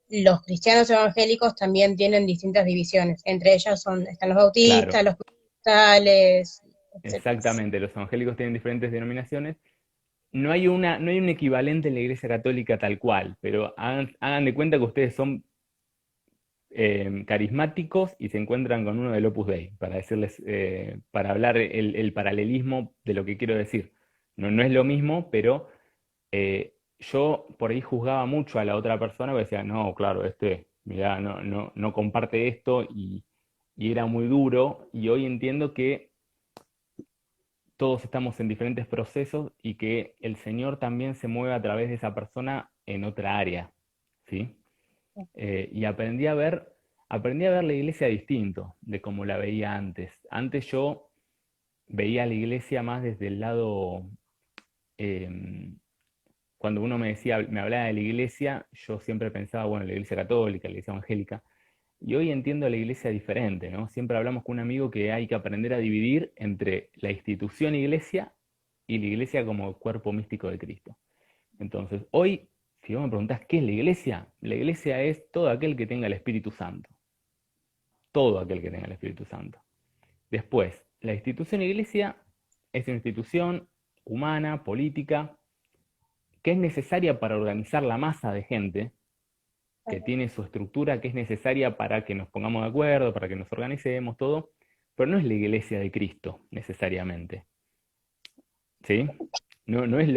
los cristianos evangélicos también tienen distintas divisiones. Entre ellas están los claro, bautistas, los pentecostales, etcétera. Exactamente, los evangélicos tienen diferentes denominaciones. No hay un equivalente en la Iglesia Católica tal cual, pero hagan de cuenta que ustedes son carismáticos y se encuentran con uno del Opus Dei, para decirles, para hablar el paralelismo de lo que quiero decir. No es lo mismo, pero yo por ahí juzgaba mucho a la otra persona, porque decía, no, claro, mirá, no comparte esto, y era muy duro, y hoy entiendo que todos estamos en diferentes procesos y que el Señor también se mueve a través de esa persona en otra área, ¿sí? Y aprendí a ver la iglesia distinto de como la veía antes. Antes yo veía la iglesia más desde el lado, eh, cuando uno me hablaba de la iglesia, yo siempre pensaba, bueno, la iglesia católica, la iglesia evangélica, y hoy entiendo la iglesia diferente, ¿no? Siempre hablamos con un amigo que hay que aprender a dividir entre la institución iglesia y la iglesia como cuerpo místico de Cristo. Entonces, hoy, si vos me preguntás qué es la iglesia es todo aquel que tenga el Espíritu Santo. Todo aquel que tenga el Espíritu Santo. Después, la institución iglesia es una institución humana, política, que es necesaria para organizar la masa de gente, que tiene su estructura, que es necesaria para que nos pongamos de acuerdo, para que nos organicemos, todo, pero no es la iglesia de Cristo, necesariamente. ¿Sí? No es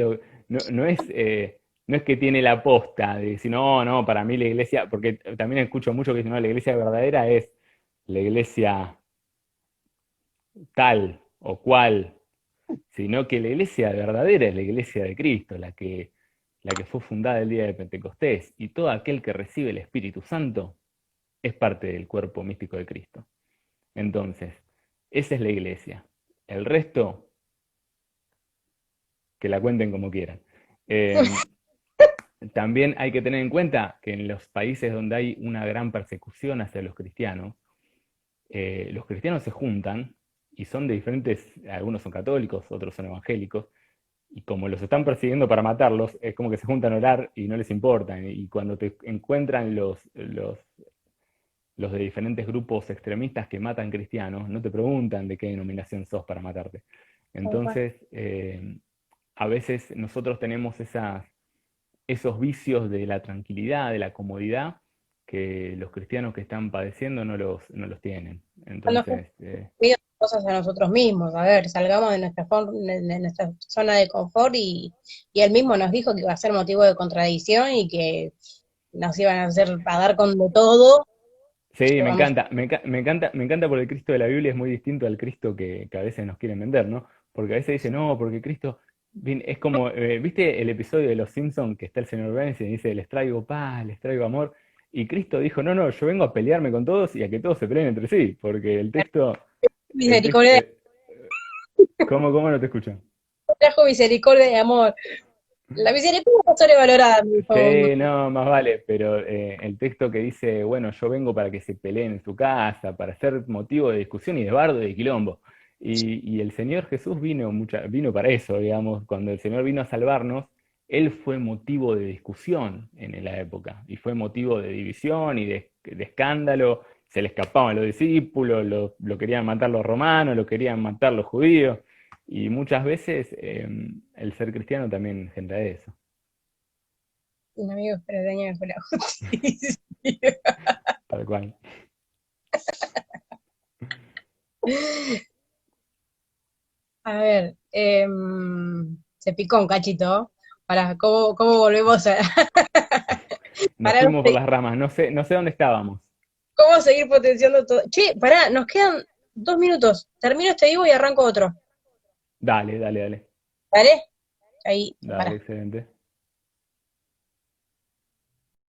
no es que tiene la posta de decir, no, para mí la iglesia, porque también escucho mucho que dicen, no, la iglesia verdadera es la iglesia tal o cual, sino que la iglesia verdadera es la iglesia de Cristo, la que fue fundada el día de Pentecostés, y todo aquel que recibe el Espíritu Santo es parte del cuerpo místico de Cristo. Entonces, esa es la iglesia. El resto, que la cuenten como quieran. También hay que tener en cuenta que en los países donde hay una gran persecución hacia los cristianos se juntan y son de diferentes, algunos son católicos, otros son evangélicos, y como los están persiguiendo para matarlos, es como que se juntan a orar y no les importa. Y cuando te encuentran los de diferentes grupos extremistas que matan cristianos, no te preguntan de qué denominación sos para matarte. Entonces, a veces nosotros tenemos esos vicios de la tranquilidad, de la comodidad, que los cristianos que están padeciendo no los tienen. Nos Entonces, pido cosas a nosotros mismos, a ver, salgamos de nuestra zona de confort y él mismo nos dijo que iba a ser motivo de contradicción y que nos iban a hacer pagar con de todo, sí, pero me vamos, encanta, me encanta porque el Cristo de la Biblia es muy distinto al Cristo que a veces nos quieren vender, ¿no? Porque a veces dicen, no, porque Cristo, es como, ¿viste el episodio de Los Simpsons que está el señor Burns y dice, les traigo paz, les traigo amor? Y Cristo dijo, no, yo vengo a pelearme con todos y a que todos se peleen entre sí, porque misericordia, ¿cómo no te escuchan? trajo misericordia y amor. La misericordia está sobrevalorada, me dijo. Sí, no, más vale, pero el texto que dice, bueno, yo vengo para que se peleen en su casa, para ser motivo de discusión y de bardo y de quilombo. Y el Señor Jesús vino para eso, digamos, cuando el Señor vino a salvarnos, Él fue motivo de discusión en la época, y fue motivo de división y de escándalo, se le escapaban los discípulos, lo querían matar los romanos, lo querían matar los judíos, y muchas veces el ser cristiano también engendra eso. Un amigo esperaña fue la justicia. Tal cual. A ver, se picó un cachito. Para, ¿cómo volvemos a, Nos para, fuimos por las ramas, no sé dónde estábamos. cómo seguir potenciando todo? Che, pará, nos quedan 2 minutos. Termino este vivo y arranco otro. Dale, dale, dale. ¿Vale? Ahí, Dale, pará. excelente.